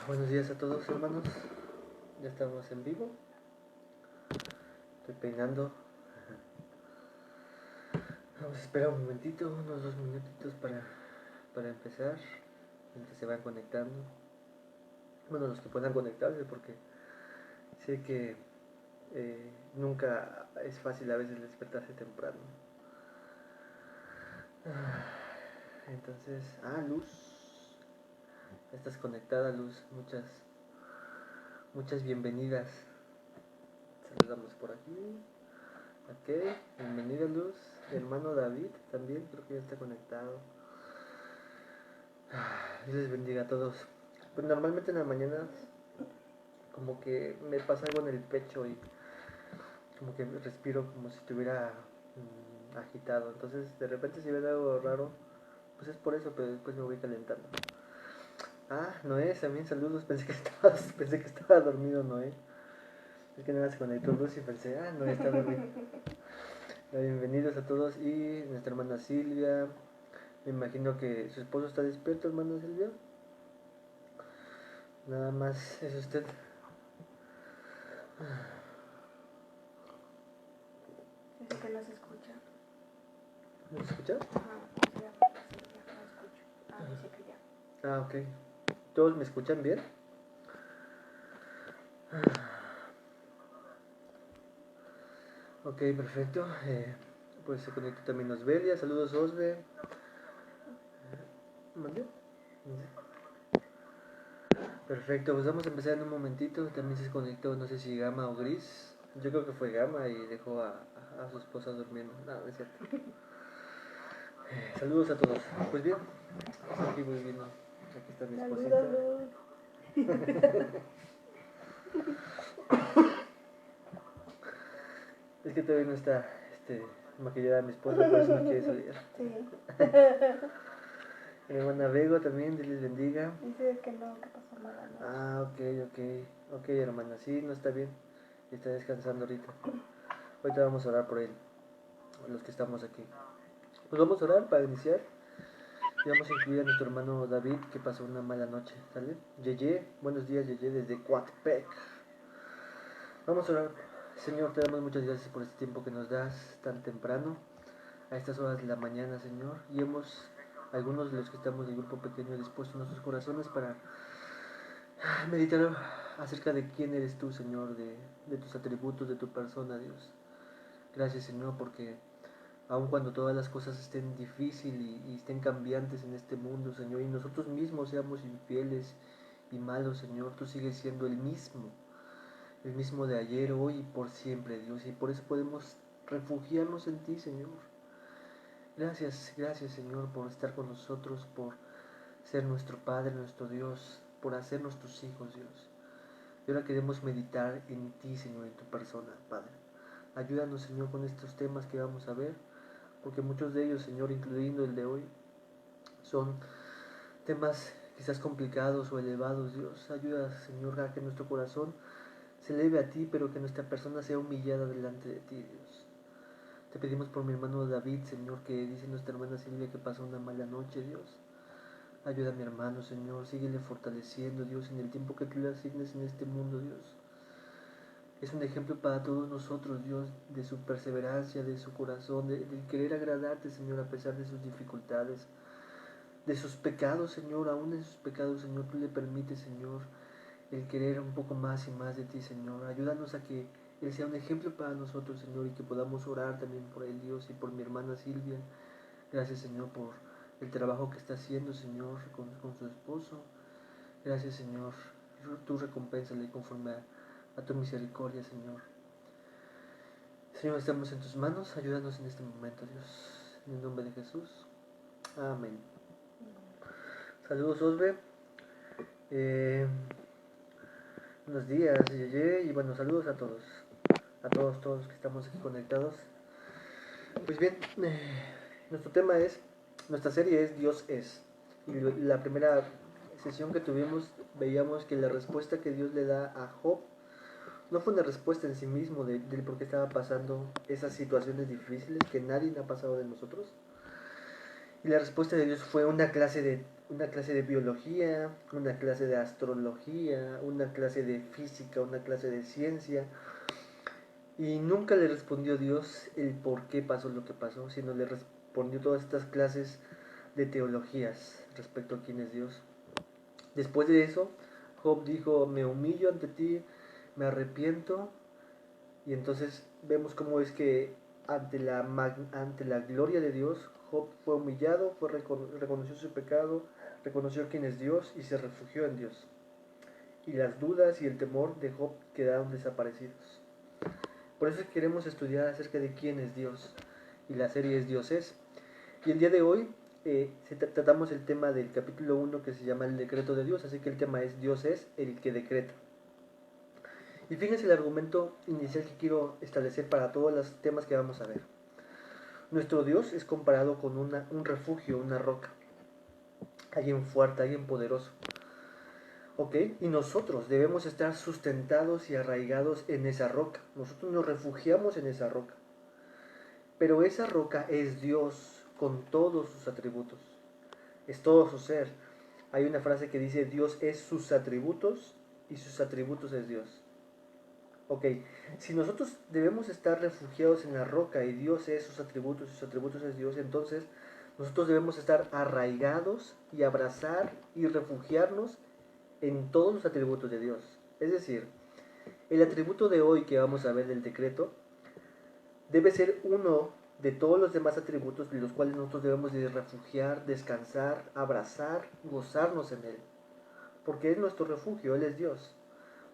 Buenos días a todos, hermanos. Ya estamos en vivo. Estoy peinando. Vamos a esperar un momentito, unos 2 minutitos para empezar. Gente se va conectando. Bueno, los que puedan conectarse, porque sé que nunca es fácil a veces despertarse temprano. Entonces, Luz. Estás conectada, Luz. Muchas bienvenidas. Saludamos por aquí. Ok, bienvenida Luz. Mi hermano David también, creo que ya está conectado. Dios les bendiga a todos. Pues normalmente en las mañanas como que me pasa algo en el pecho y como que respiro como si estuviera agitado. Entonces de repente si ven algo raro, pues es por eso, pero después me voy calentando. Noé, también saludos. Pensé que estaba dormido Noé. Es que nada se conectó Luz y pensé, Noé está dormido. Bienvenidos a todos y nuestra hermana Silvia. Me imagino que su esposo está despierto, hermana Silvia. Nada más es usted. Dice que no se escucha. ¿No se escucha? Sí, ya no escucho. Dice que ya. Ok. ¿Todos me escuchan bien? Ok, perfecto. Pues se conectó también Osbelia. Saludos, Osbe. ¿Mandé? Perfecto, pues vamos a empezar en un momentito. También se conectó, no sé si Gama o Gris. Yo creo que fue Gama y dejó a su esposa durmiendo. No es cierto. Saludos a todos. Pues bien, aquí voy viendo. Aquí está mi esposita. Es que todavía no está maquillada mi esposa, por eso no quiere salir. Sí. Mi hermana Vego también, Dios les bendiga. Dice que no, que pasó mala noche. Ok, hermana, sí, no está bien. Está descansando ahorita. Ahorita vamos a orar por él, los que estamos aquí. Pues vamos a orar para iniciar. Y vamos a incluir a nuestro hermano David, que pasó una mala noche, ¿sale? Yeye, buenos días Yeye, desde Coatepec. Vamos a orar. Señor, te damos muchas gracias por este tiempo que nos das tan temprano, a estas horas de la mañana, Señor. Y algunos de los que estamos del grupo pequeño, dispuestos nuestros corazones para meditar acerca de quién eres tú, Señor, de tus atributos, de tu persona, Dios. Gracias, Señor, porque aun cuando todas las cosas estén difíciles y estén cambiantes en este mundo, Señor, y nosotros mismos seamos infieles y malos, Señor, tú sigues siendo el mismo de ayer, hoy y por siempre, Dios, y por eso podemos refugiarnos en ti, Señor. Gracias, Señor, por estar con nosotros, por ser nuestro Padre, nuestro Dios, por hacernos tus hijos, Dios. Y ahora queremos meditar en ti, Señor, en tu persona, Padre. Ayúdanos, Señor, con estos temas que vamos a ver, porque muchos de ellos, Señor, incluyendo el de hoy, son temas quizás complicados o elevados, Dios. Ayuda, Señor, a que nuestro corazón se eleve a ti, pero que nuestra persona sea humillada delante de ti, Dios. Te pedimos por mi hermano David, Señor, que dice nuestra hermana Silvia que pasó una mala noche, Dios. Ayuda a mi hermano, Señor, síguele fortaleciendo, Dios, en el tiempo que tú le asignes en este mundo, Dios. Es un ejemplo para todos nosotros, Dios, de su perseverancia, de su corazón, de querer agradarte, Señor, a pesar de sus dificultades, de sus pecados, Señor. Aún en sus pecados, Señor, tú le permites, Señor, el querer un poco más y más de ti, Señor. Ayúdanos a que Él sea un ejemplo para nosotros, Señor, y que podamos orar también por Él, Dios, y por mi hermana Silvia. Gracias, Señor, por el trabajo que está haciendo, Señor, con su esposo. Gracias, Señor. Tú recompénsale conforme a tu misericordia, Señor. Señor, estamos en tus manos. Ayúdanos en este momento, Dios. En el nombre de Jesús. Amén. Saludos, Osbe. Buenos días, Yeye. Y bueno, saludos a todos. A todos que estamos aquí conectados. Pues bien, nuestra serie es Dios es. Y la primera sesión que tuvimos veíamos que la respuesta que Dios le da a Job no fue una respuesta en sí mismo de por qué estaba pasando esas situaciones difíciles que nadie ha pasado de nosotros. Y la respuesta de Dios fue una clase de una clase de biología, una clase de astrología, una clase de física, una clase de ciencia. Y nunca le respondió Dios el por qué pasó lo que pasó, sino le respondió todas estas clases de teologías respecto a quién es Dios. Después de eso, Job dijo, me humillo ante ti, me arrepiento. Y entonces vemos cómo es que ante la gloria de Dios, Job fue humillado, reconoció su pecado, reconoció quién es Dios y se refugió en Dios. Y las dudas y el temor de Job quedaron desaparecidos. Por eso queremos estudiar acerca de quién es Dios. Y la serie es Dios es. Y el día de hoy tratamos el tema del capítulo 1 que se llama el decreto de Dios. Así que el tema es Dios es el que decreta. Y fíjense el argumento inicial que quiero establecer para todos los temas que vamos a ver. Nuestro Dios es comparado con un refugio, una roca. Alguien fuerte, alguien poderoso. ¿Ok? Y nosotros debemos estar sustentados y arraigados en esa roca. Nosotros nos refugiamos en esa roca. Pero esa roca es Dios con todos sus atributos. Es todo su ser. Hay una frase que dice Dios es sus atributos y sus atributos es Dios. Ok, si nosotros debemos estar refugiados en la roca y Dios es sus atributos y sus atributos es Dios, entonces nosotros debemos estar arraigados y abrazar y refugiarnos en todos los atributos de Dios. Es decir, el atributo de hoy que vamos a ver del decreto debe ser uno de todos los demás atributos de los cuales nosotros debemos de refugiar, descansar, abrazar, gozarnos en Él. Porque es nuestro refugio, Él es Dios.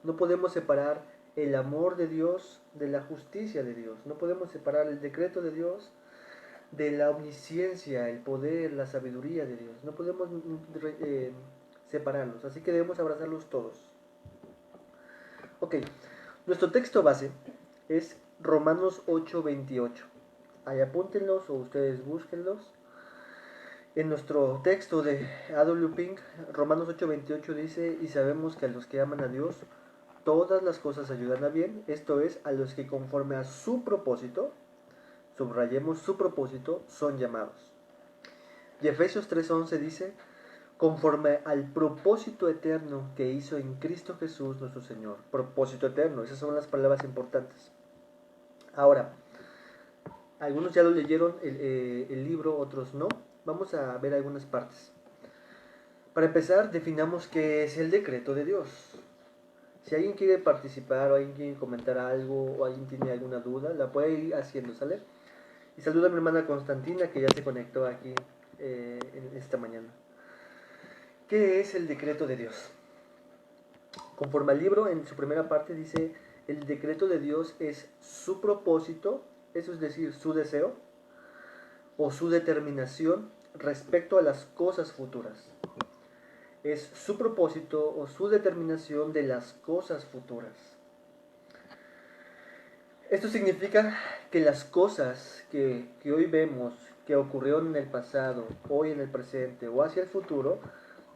No podemos separar el amor de Dios de la justicia de Dios. No podemos separar el decreto de Dios de la omnisciencia, el poder, la sabiduría de Dios. No podemos separarlos. Así que debemos abrazarlos todos. Ok, nuestro texto base es Romanos 8:28. Ahí apúntenlos o ustedes búsquenlos. En nuestro texto de A.W. Pink, Romanos 8:28 dice, y sabemos que a los que aman a Dios, todas las cosas ayudan a bien, esto es, a los que conforme a su propósito, subrayemos su propósito, son llamados. Y Efesios 3:11 dice, conforme al propósito eterno que hizo en Cristo Jesús nuestro Señor. Propósito eterno, esas son las palabras importantes. Ahora, algunos ya lo leyeron el libro, otros no. Vamos a ver algunas partes. Para empezar, definamos qué es el decreto de Dios. Si alguien quiere participar o alguien quiere comentar algo o alguien tiene alguna duda, la puede ir haciendo, ¿sale? Y saluda a mi hermana Constantina que ya se conectó aquí en esta mañana. ¿Qué es el decreto de Dios? Conforme al libro, en su primera parte dice, el decreto de Dios es su propósito, eso es decir, su deseo o su determinación respecto a las cosas futuras. Es su propósito o su determinación de las cosas futuras. Esto significa que las cosas que hoy vemos, que ocurrieron en el pasado, hoy en el presente o hacia el futuro,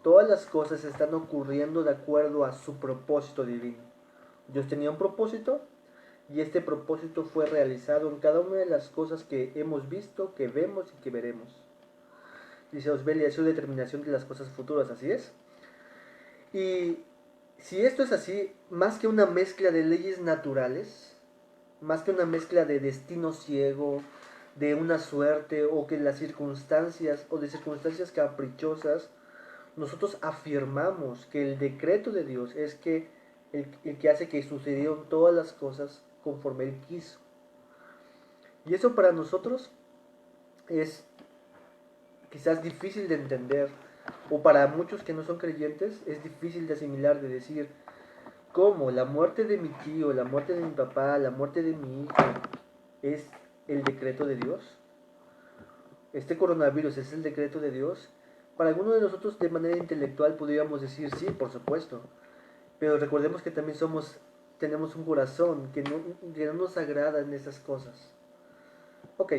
todas las cosas están ocurriendo de acuerdo a su propósito divino. Dios tenía un propósito y este propósito fue realizado en cada una de las cosas que hemos visto, que vemos y que veremos. Dice Osbelia, es su determinación de las cosas futuras, así es. Y si esto es así, más que una mezcla de leyes naturales, más que una mezcla de destino ciego, de una suerte o que las circunstancias o de circunstancias caprichosas, nosotros afirmamos que el decreto de Dios es que el que hace que sucedieron todas las cosas conforme Él quiso. Y eso para nosotros es quizás difícil de entender, o para muchos que no son creyentes es difícil de asimilar, de decir, ¿cómo? La muerte de mi tío, la muerte de mi papá, la muerte de mi hijo es el decreto de Dios. Este coronavirus es el decreto de Dios. Para algunos de nosotros de manera intelectual podríamos decir sí, por supuesto. Pero recordemos que también tenemos un corazón que no nos agrada en esas cosas. Ok.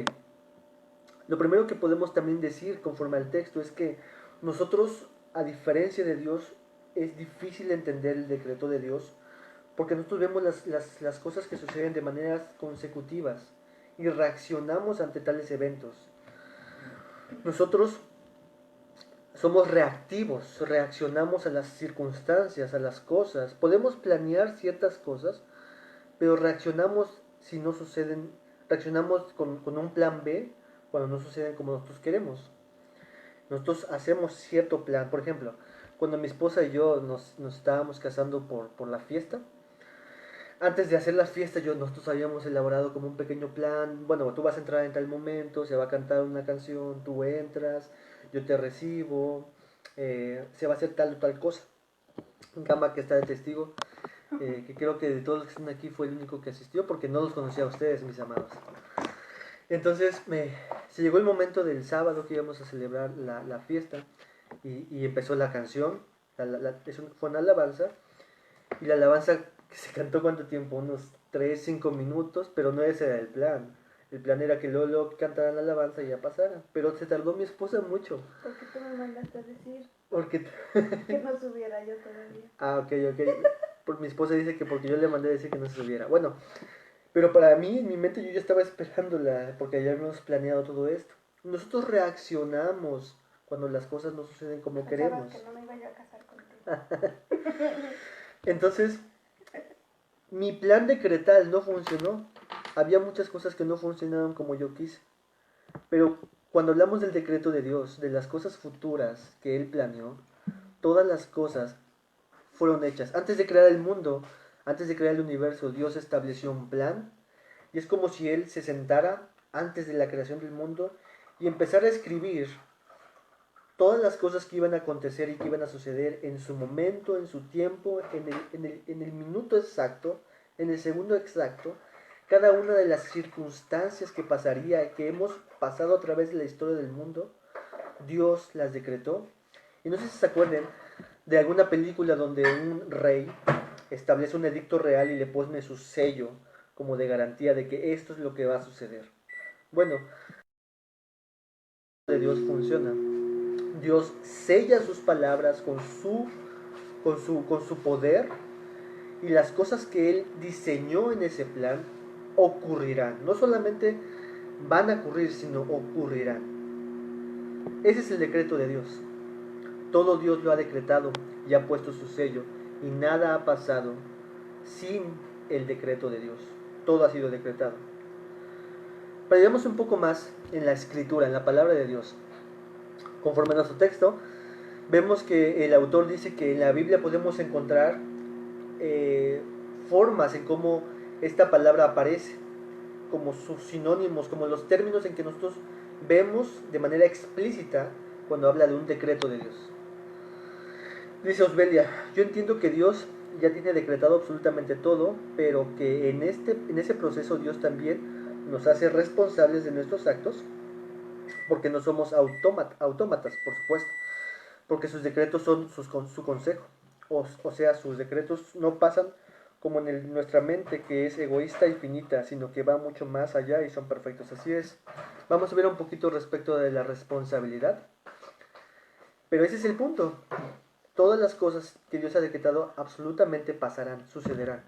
Lo primero que podemos también decir conforme al texto es que nosotros, a diferencia de Dios, es difícil entender el decreto de Dios porque nosotros vemos las cosas que suceden de maneras consecutivas y reaccionamos ante tales eventos. Nosotros somos reactivos, reaccionamos a las circunstancias, a las cosas. Podemos planear ciertas cosas, pero reaccionamos si no suceden, reaccionamos con un plan B cuando no suceden como nosotros queremos. Nosotros hacemos cierto plan. Por ejemplo, cuando mi esposa y yo nos estábamos casando por la fiesta, antes de hacer la fiesta nosotros habíamos elaborado como un pequeño plan. Bueno, tú vas a entrar en tal momento, se va a cantar una canción, tú entras, yo te recibo, se va a hacer tal o tal cosa. Gama que está de testigo, que creo que de todos los que están aquí fue el único que asistió porque no los conocía a ustedes, mis amados. Entonces se llegó el momento del sábado que íbamos a celebrar la fiesta y empezó la canción, fue una alabanza, y la alabanza que se cantó cuánto tiempo, unos 3 5 minutos, pero no ese era el plan. El plan era que luego cantaran la alabanza y ya pasara, pero se tardó mi esposa mucho. Porque tú me mandaste a decir Porque... que no subiera yo todavía. Ah, ok, ok. Mi esposa dice que porque yo le mandé a decir que no se subiera. Bueno, pero para mí, en mi mente, yo ya estaba esperándola, porque ya habíamos planeado todo esto. Nosotros reaccionamos cuando las cosas no suceden como Pensabas queremos. que no me iba yo a casar contigo. Entonces, mi plan decretal no funcionó. Había muchas cosas que no funcionaron como yo quise. Pero cuando hablamos del decreto de Dios, de las cosas futuras que Él planeó, todas las cosas fueron hechas. Antes de crear el mundo, antes de crear el universo, Dios estableció un plan. Y es como si Él se sentara antes de la creación del mundo y empezara a escribir todas las cosas que iban a acontecer y que iban a suceder en su momento, en su tiempo, en el minuto exacto, en el segundo exacto, cada una de las circunstancias que pasaría, que hemos pasado a través de la historia del mundo, Dios las decretó. Y no sé si se acuerdan de alguna película donde un rey establece un edicto real y le pone su sello como de garantía de que esto es lo que va a suceder. Bueno, de Dios funciona. Dios sella sus palabras con su poder, y las cosas que Él diseñó en ese plan ocurrirán. No solamente van a ocurrir, sino ocurrirán. Ese es el decreto de Dios. Todo Dios lo ha decretado y ha puesto su sello, y nada ha pasado sin el decreto de Dios. Todo ha sido decretado. Pero veamos un poco más en la escritura, en la palabra de Dios. Conforme a nuestro texto, vemos que el autor dice que en la Biblia podemos encontrar formas en cómo esta palabra aparece, como sus sinónimos, como los términos en que nosotros vemos de manera explícita cuando habla de un decreto de Dios. Dice Osbelia: yo entiendo que Dios ya tiene decretado absolutamente todo, pero que en ese proceso Dios también nos hace responsables de nuestros actos, porque no somos autómatas, por supuesto, porque sus decretos son su consejo, o sea, sus decretos no pasan como en nuestra mente, que es egoísta y finita, sino que va mucho más allá y son perfectos. Así es. Vamos a ver un poquito respecto de la responsabilidad, pero ese es el punto. Todas las cosas que Dios ha decretado absolutamente pasarán, sucederán.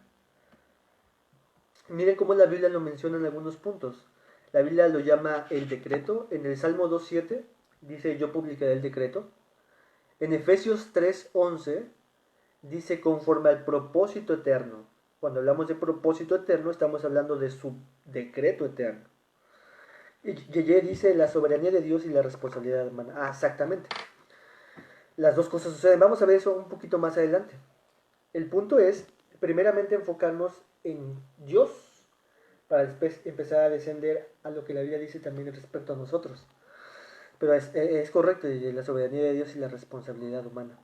Miren cómo la Biblia lo menciona en algunos puntos. La Biblia lo llama el decreto. En el Salmo 2.7 dice: yo publicaré el decreto. En Efesios 3.11 dice: conforme al propósito eterno. Cuando hablamos de propósito eterno, estamos hablando de su decreto eterno. Y Yeye dice: la soberanía de Dios y la responsabilidad humana. Ah, exactamente. Las dos cosas suceden. Vamos a ver eso un poquito más adelante. El punto es, primeramente, enfocarnos en Dios para después empezar a descender a lo que la Biblia dice también respecto a nosotros. Pero es correcto, la soberanía de Dios y la responsabilidad humana.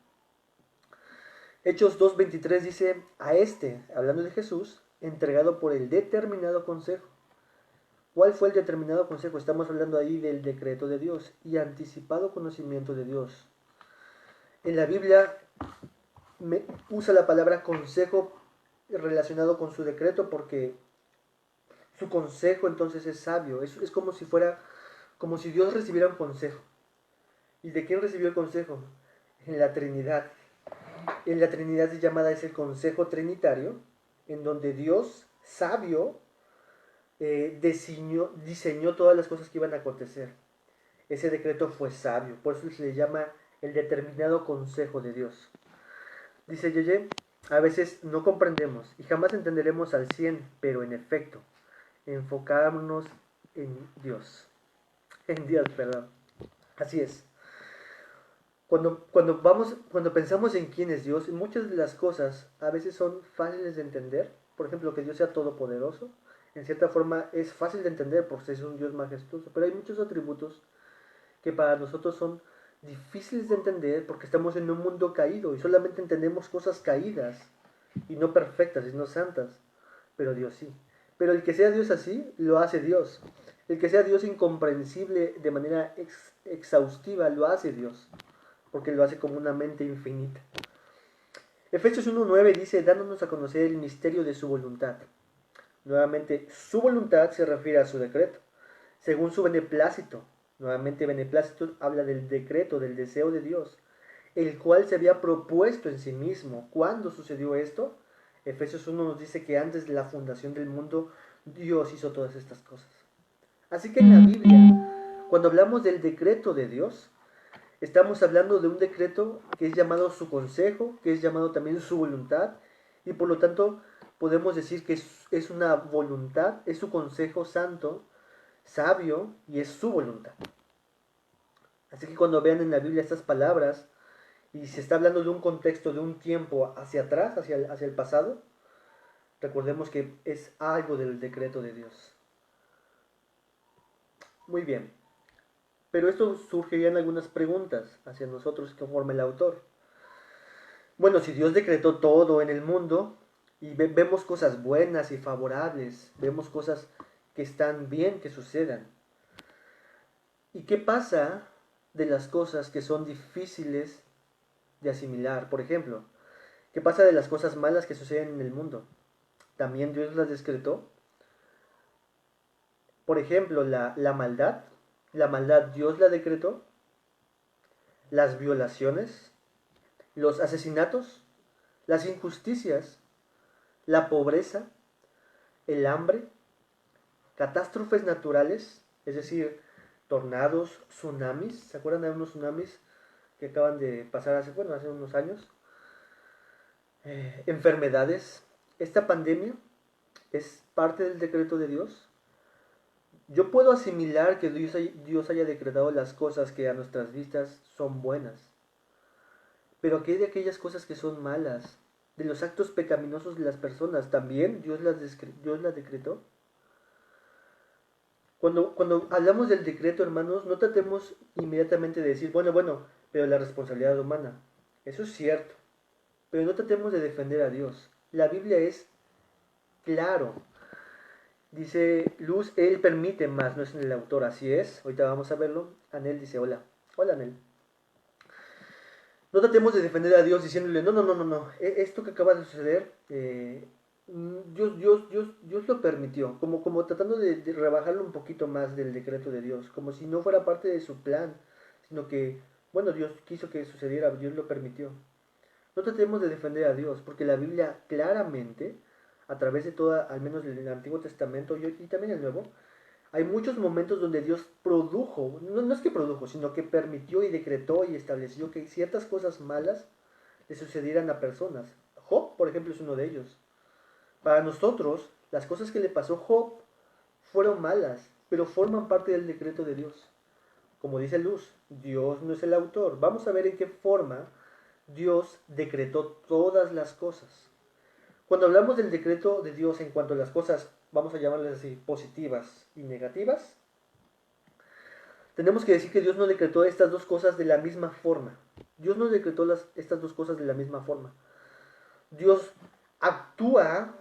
Hechos 2.23 dice: a este, hablando de Jesús, entregado por el determinado consejo. ¿Cuál fue el determinado consejo? Estamos hablando ahí del decreto de Dios y anticipado conocimiento de Dios. En la Biblia usa la palabra consejo relacionado con su decreto, porque su consejo entonces es sabio. Es como si fuera, como si Dios recibiera un consejo. ¿Y de quién recibió el consejo? En la Trinidad. En la Trinidad es llamada, es el consejo trinitario, en donde Dios, sabio, diseñó todas las cosas que iban a acontecer. Ese decreto fue sabio, por eso se le llama el determinado consejo de Dios. Dice Yeye, a veces no comprendemos y jamás entenderemos al 100, pero en efecto, enfocarnos en Dios. En Dios, perdón. Así es. Cuando pensamos en quién es Dios, muchas de las cosas a veces son fáciles de entender. Por ejemplo, que Dios sea todopoderoso. En cierta forma es fácil de entender porque es un Dios majestuoso. Pero hay muchos atributos que para nosotros son difíciles de entender porque estamos en un mundo caído y solamente entendemos cosas caídas y no perfectas y no santas. Pero Dios sí. Pero el que sea Dios así, lo hace Dios. El que sea Dios incomprensible de manera exhaustiva, lo hace Dios. Porque lo hace como una mente infinita. Efesios 1.9 dice, dándonos a conocer el misterio de su voluntad. Nuevamente, su voluntad se refiere a su decreto, según su beneplácito. Nuevamente, beneplácito habla del decreto, del deseo de Dios, el cual se había propuesto en sí mismo. ¿Cuándo sucedió esto? Efesios 1 nos dice que antes de la fundación del mundo, Dios hizo todas estas cosas. Así que en la Biblia, cuando hablamos del decreto de Dios, estamos hablando de un decreto que es llamado su consejo, que es llamado también su voluntad, y por lo tanto podemos decir que es una voluntad, es su consejo santo, sabio, y es su voluntad. Así que cuando vean en la Biblia estas palabras, y se está hablando de un contexto, de un tiempo hacia atrás, hacia el pasado, recordemos que es algo del decreto de Dios. Muy bien. Pero esto surgirían algunas preguntas hacia nosotros conforme el autor. Bueno, si Dios decretó todo en el mundo y vemos cosas buenas y favorables, vemos cosas que están bien que sucedan. ¿Y qué pasa de las cosas que son difíciles de asimilar? Por ejemplo, ¿qué pasa de las cosas malas que suceden en el mundo? ¿También Dios las decretó? Por ejemplo, la maldad. ¿La maldad Dios la decretó? ¿Las violaciones? ¿Los asesinatos? ¿Las injusticias? ¿La pobreza? ¿El hambre? ¿Catástrofes naturales? Es decir, tornados, tsunamis. ¿Se acuerdan de unos tsunamis que acaban de pasar hace unos años? Enfermedades. ¿Esta pandemia es parte del decreto de Dios? Yo puedo asimilar que Dios haya decretado las cosas que a nuestras vistas son buenas. Pero ¿qué hay de aquellas cosas que son malas? De los actos pecaminosos de las personas, ¿también Dios las decretó? Cuando hablamos del decreto, hermanos, no tratemos inmediatamente de decir, bueno, pero la responsabilidad humana. Eso es cierto. Pero no tratemos de defender a Dios. La Biblia es claro. Dice Luz, Él permite más, no es en el autor, así es. Ahorita vamos a verlo. Anel dice, hola. Hola, Anel. No tratemos de defender a Dios diciéndole, no. Esto que acaba de suceder, Dios lo permitió. Como tratando de rebajarlo un poquito más del decreto de Dios. Como si no fuera parte de su plan. Sino que, bueno, Dios quiso que sucediera, Dios lo permitió. No tratemos de defender a Dios, porque la Biblia claramente, a través de toda, al menos el Antiguo Testamento y también el Nuevo, hay muchos momentos donde Dios produjo, no es que produjo, sino que permitió y decretó y estableció que ciertas cosas malas le sucedieran a personas. Job, por ejemplo, es uno de ellos. Para nosotros, las cosas que le pasó a Job fueron malas, pero forman parte del decreto de Dios. Como dice Luz, Dios no es el autor. Vamos a ver en qué forma Dios decretó todas las cosas. Cuando hablamos del decreto de Dios en cuanto a las cosas, vamos a llamarlas así, positivas y negativas, tenemos que decir que Dios no decretó estas dos cosas de la misma forma. Dios no decretó estas dos cosas de la misma forma. Dios actúa,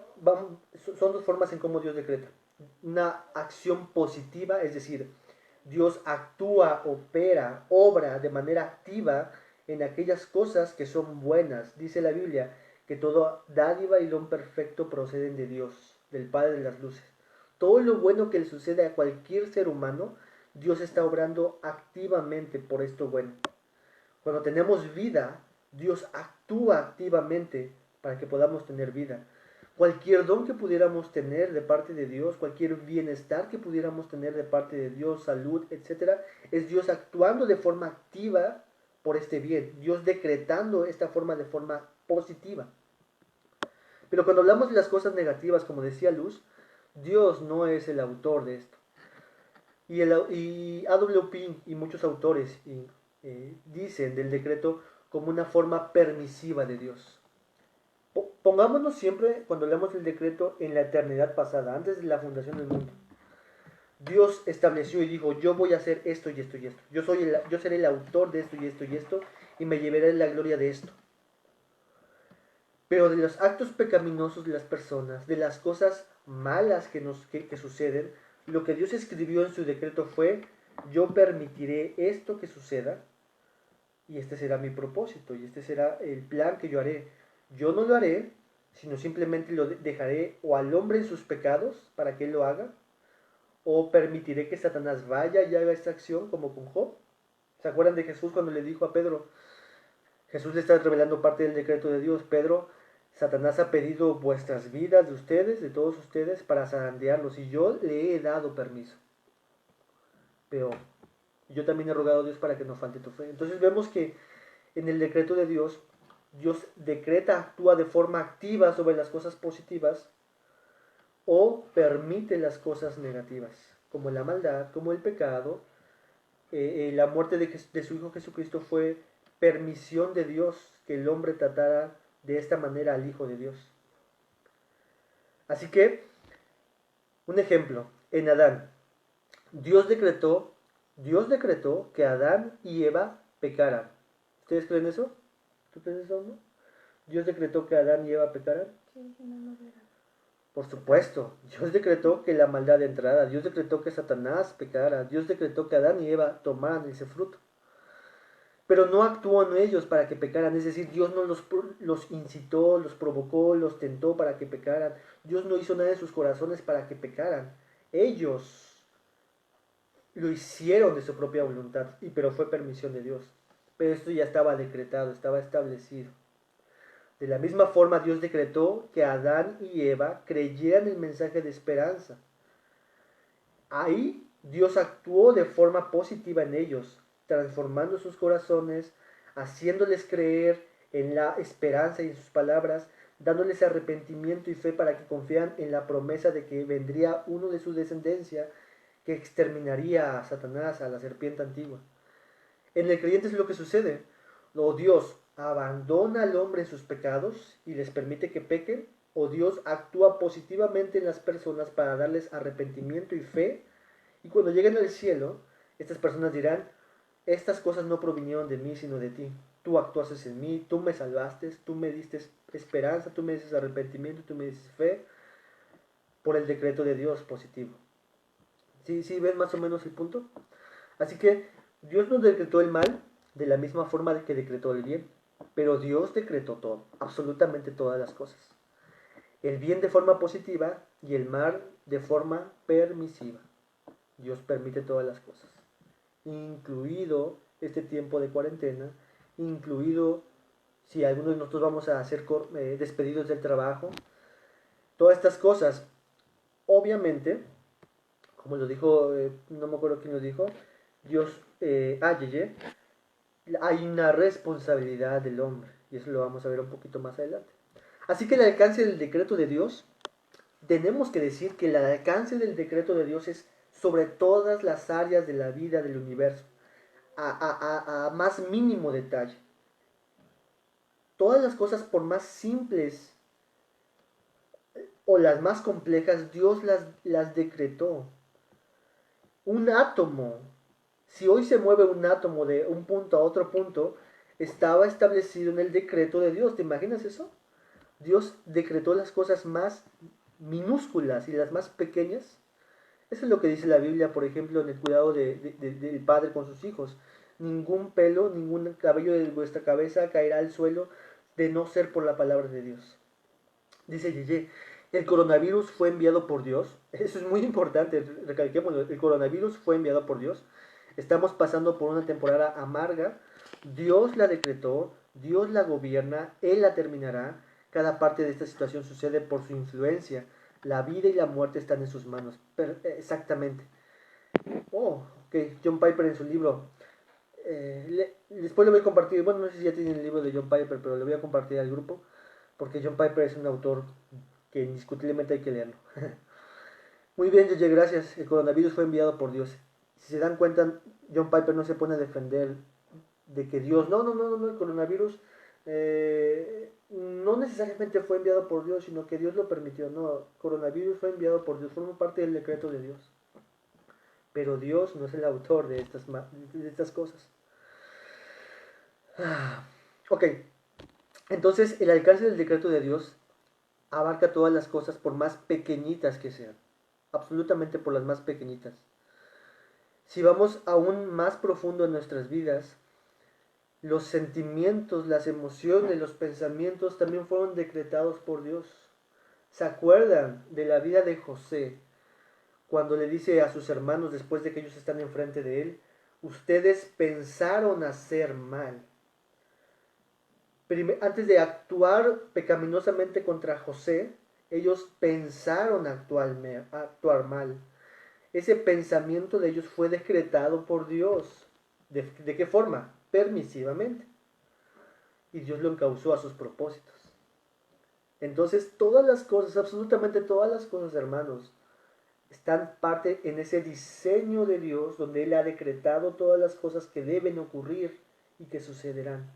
son dos formas en cómo Dios decreta. Una acción positiva, es decir, Dios actúa, opera, obra de manera activa en aquellas cosas que son buenas. Dice la Biblia que toda dádiva y don perfecto proceden de Dios, del Padre de las luces. Todo lo bueno que le sucede a cualquier ser humano, Dios está obrando activamente por esto bueno. Cuando tenemos vida, Dios actúa activamente para que podamos tener vida. Cualquier don que pudiéramos tener de parte de Dios, cualquier bienestar que pudiéramos tener de parte de Dios, salud, etc., es Dios actuando de forma activa por este bien, Dios decretando esta forma de forma positiva. Pero cuando hablamos de las cosas negativas, como decía Luz, Dios no es el autor de esto. Y A.W. Pink y muchos autores dicen del decreto como una forma permisiva de Dios. Pongámonos siempre, cuando hablamos del decreto, en la eternidad pasada, antes de la fundación del mundo. Dios estableció y dijo, yo voy a hacer esto y esto y esto. Yo seré el autor de esto y esto y esto, y me llevaré la gloria de esto. Pero de los actos pecaminosos de las personas, de las cosas malas que suceden, lo que Dios escribió en su decreto fue, yo permitiré esto que suceda, y este será mi propósito, y este será el plan que yo haré. Yo no lo haré, sino simplemente lo dejaré o al hombre en sus pecados para que él lo haga, o permitiré que Satanás vaya y haga esta acción como con Job. ¿Se acuerdan de Jesús cuando le dijo a Pedro? Jesús le está revelando parte del decreto de Dios. Pedro, Satanás ha pedido vuestras vidas de ustedes, de todos ustedes, para zarandearlos, y yo le he dado permiso. Pero yo también he rogado a Dios para que no falte tu fe. Entonces vemos que en el decreto de Dios, Dios decreta, actúa de forma activa sobre las cosas positivas o permite las cosas negativas, como la maldad, como el pecado. La muerte de su Hijo Jesucristo fue permisión de Dios que el hombre tratara de esta manera al Hijo de Dios. Así que, un ejemplo, en Adán, Dios decretó que Adán y Eva pecaran. ¿Ustedes creen eso? ¿Tú crees eso, no? Dios decretó que Adán y Eva pecaran. Sí, si no, no hubiera. Por supuesto, Dios decretó que la maldad entrara, Dios decretó que Satanás pecara, Dios decretó que Adán y Eva tomaran ese fruto. Pero no actuó en ellos para que pecaran, es decir, Dios no los incitó, los provocó, los tentó para que pecaran. Dios no hizo nada en sus corazones para que pecaran. Ellos lo hicieron de su propia voluntad, pero fue permisión de Dios. Pero esto ya estaba decretado, estaba establecido. De la misma forma, Dios decretó que Adán y Eva creyeran el mensaje de esperanza. Ahí Dios actuó de forma positiva en ellos, transformando sus corazones, haciéndoles creer en la esperanza y en sus palabras, dándoles arrepentimiento y fe para que confiaran en la promesa de que vendría uno de su descendencia que exterminaría a Satanás, a la serpiente antigua. En el creyente es lo que sucede. O Dios abandona al hombre en sus pecados y les permite que pequen, o Dios actúa positivamente en las personas para darles arrepentimiento y fe, y cuando lleguen al cielo, estas personas dirán, estas cosas no provinieron de mí, sino de ti. Tú actuaste en mí, tú me salvaste, tú me diste esperanza, tú me dices arrepentimiento, tú me dices fe, por el decreto de Dios positivo. ¿Sí ven más o menos el punto? Así que Dios no decretó el mal de la misma forma que decretó el bien, pero Dios decretó todo, absolutamente todas las cosas. El bien de forma positiva y el mal de forma permisiva. Dios permite todas las cosas, incluido este tiempo de cuarentena, incluido si algunos de nosotros vamos a ser despedidos del trabajo. Todas estas cosas, obviamente, como lo dijo, no me acuerdo quién lo dijo, Dios, Yeye, hay una responsabilidad del hombre, y eso lo vamos a ver un poquito más adelante. Así que el alcance del decreto de Dios, tenemos que decir que el alcance del decreto de Dios es sobre todas las áreas de la vida del universo, a más mínimo detalle. Todas las cosas, por más simples o las más complejas, Dios las decretó. Un átomo, si hoy se mueve un átomo de un punto a otro punto, estaba establecido en el decreto de Dios. ¿Te imaginas eso? Dios decretó las cosas más minúsculas y las más pequeñas. Eso es lo que dice la Biblia, por ejemplo, en el cuidado del padre con sus hijos. Ningún pelo, ningún cabello de vuestra cabeza caerá al suelo de no ser por la palabra de Dios. Dice Yeye, el coronavirus fue enviado por Dios. Eso es muy importante, recalquémoslo. El coronavirus fue enviado por Dios. Estamos pasando por una temporada amarga. Dios la decretó, Dios la gobierna, Él la terminará. Cada parte de esta situación sucede por su influencia. La vida y la muerte están en sus manos. Exactamente. Oh, ok. John Piper en su libro después lo voy a compartir, bueno, no sé si ya tienen el libro de John Piper, pero lo voy a compartir al grupo, porque John Piper es un autor que indiscutiblemente hay que leerlo. Muy bien, Yeye, gracias. El coronavirus fue enviado por Dios. Si se dan cuenta, John Piper no se pone a defender de que Dios, no, el coronavirus no necesariamente fue enviado por Dios, sino que Dios lo permitió. No, el coronavirus fue enviado por Dios, forma parte del decreto de Dios. Pero Dios no es el autor de estas cosas. Ok, entonces el alcance del decreto de Dios abarca todas las cosas por más pequeñitas que sean. Absolutamente por las más pequeñitas. Si vamos aún más profundo en nuestras vidas, los sentimientos, las emociones, los pensamientos también fueron decretados por Dios. ¿Se acuerdan de la vida de José cuando le dice a sus hermanos después de que ellos están enfrente de él, ustedes pensaron hacer mal? Antes de actuar pecaminosamente contra José, ellos pensaron actuar mal. Ese pensamiento de ellos fue decretado por Dios. ¿De qué forma? Permisivamente. Y Dios lo encauzó a sus propósitos. Entonces, todas las cosas, absolutamente todas las cosas, hermanos, están parte en ese diseño de Dios donde Él ha decretado todas las cosas que deben ocurrir y que sucederán.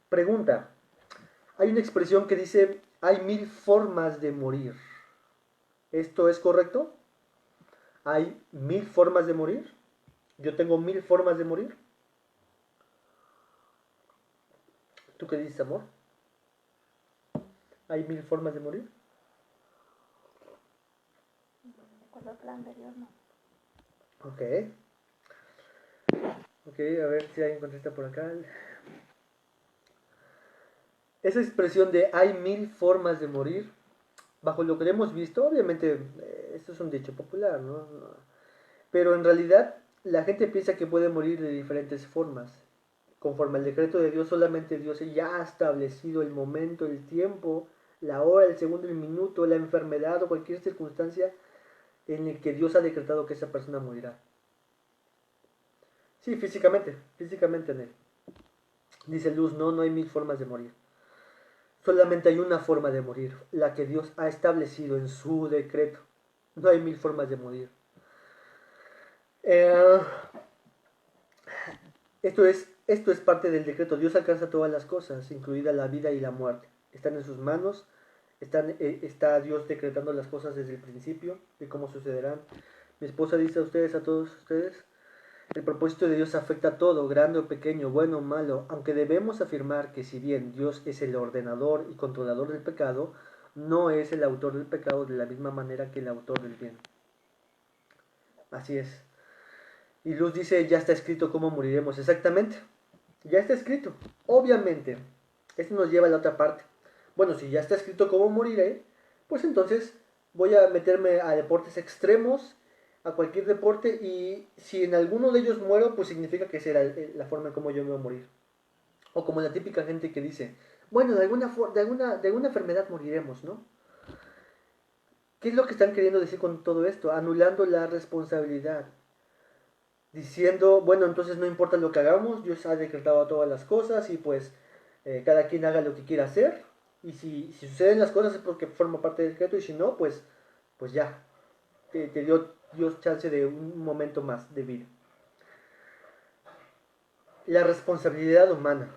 Pregunta. Hay una expresión que dice, hay 1000 formas de morir. ¿Esto es correcto? ¿Hay 1000 formas de morir? ¿Yo tengo 1000 formas de morir? ¿Tú qué dices, amor? ¿Hay 1000 formas de morir? Con el plan anterior, no. Ok. Ok, a ver si alguien contesta por acá. Esa expresión de hay 1000 formas de morir, bajo lo que hemos visto, obviamente, esto es un dicho popular, ¿no? Pero en realidad, la gente piensa que puede morir de diferentes formas. Conforme al decreto de Dios, solamente Dios ya ha establecido el momento, el tiempo, la hora, el segundo, el minuto, la enfermedad o cualquier circunstancia en el que Dios ha decretado que esa persona morirá. Sí, físicamente en él. Dice Luz, no hay 1000 formas de morir. Solamente hay una forma de morir, la que Dios ha establecido en su decreto. No hay 1000 formas de morir. Esto es parte del decreto. Dios alcanza todas las cosas, incluida la vida y la muerte. Están en sus manos. Está Dios decretando las cosas desde el principio de cómo sucederán. Mi esposa dice a todos ustedes, el propósito de Dios afecta a todo, grande o pequeño, bueno o malo, aunque debemos afirmar que si bien Dios es el ordenador y controlador del pecado, no es el autor del pecado de la misma manera que el autor del bien. Así es. Y Luz dice, ya está escrito cómo moriremos. Exactamente, ya está escrito. Obviamente, esto nos lleva a la otra parte. Bueno, si ya está escrito cómo moriré, pues entonces voy a meterme a deportes extremos, a cualquier deporte, y si en alguno de ellos muero, pues significa que será la forma en cómo yo me voy a morir. O como la típica gente que dice, bueno, de alguna enfermedad moriremos, ¿no? ¿Qué es lo que están queriendo decir con todo esto? Anulando la responsabilidad. Diciendo, bueno, entonces no importa lo que hagamos, Dios ha decretado todas las cosas y pues cada quien haga lo que quiera hacer. Y si suceden las cosas es porque forma parte del decreto y si no, pues ya, te dio Dios chance de un momento más de vida. La responsabilidad humana.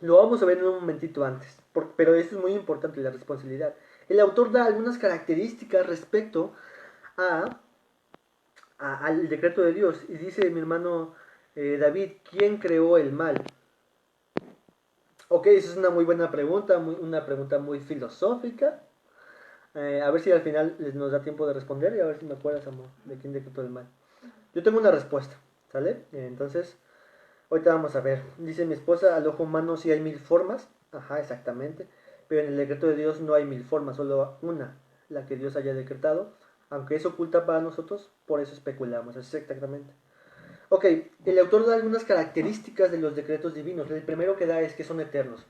Lo vamos a ver en un momentito antes, pero esto es muy importante, la responsabilidad. El autor da algunas características respecto al decreto de Dios. Y dice mi hermano David, ¿quién creó el mal? Ok, esa es una muy buena pregunta, una pregunta muy filosófica. A ver si al final nos da tiempo de responder y a ver si me acuerdas, amor, de quién decretó el mal. Yo tengo una respuesta, ¿sale? Entonces, ahorita vamos a ver. Dice mi esposa, al ojo humano sí hay 1000 formas. Ajá, exactamente. Pero en el decreto de Dios no hay 1000 formas, solo una, la que Dios haya decretado. Aunque es oculta para nosotros, por eso especulamos, así exactamente. Ok, el autor da algunas características de los decretos divinos. El primero que da es que son eternos.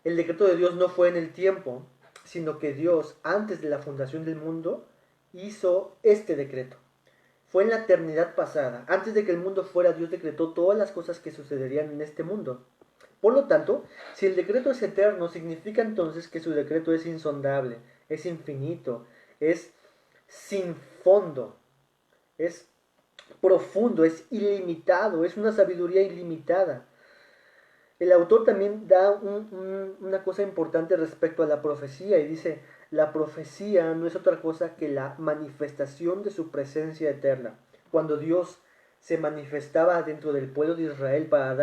El decreto de Dios no fue en el tiempo, sino que Dios, antes de la fundación del mundo, hizo este decreto. fue en la eternidad pasada. Antes de que el mundo fuera, Dios decretó todas las cosas que sucederían en este mundo. Por lo tanto, si el decreto es eterno, significa entonces que su decreto es insondable, es infinito, es sin fondo, es profundo, es ilimitado, es una sabiduría ilimitada. El autor también da una cosa importante respecto a la profecía y dice, la profecía no es otra cosa que la manifestación de su presencia eterna. Cuando Dios se manifestaba dentro del pueblo de Israel para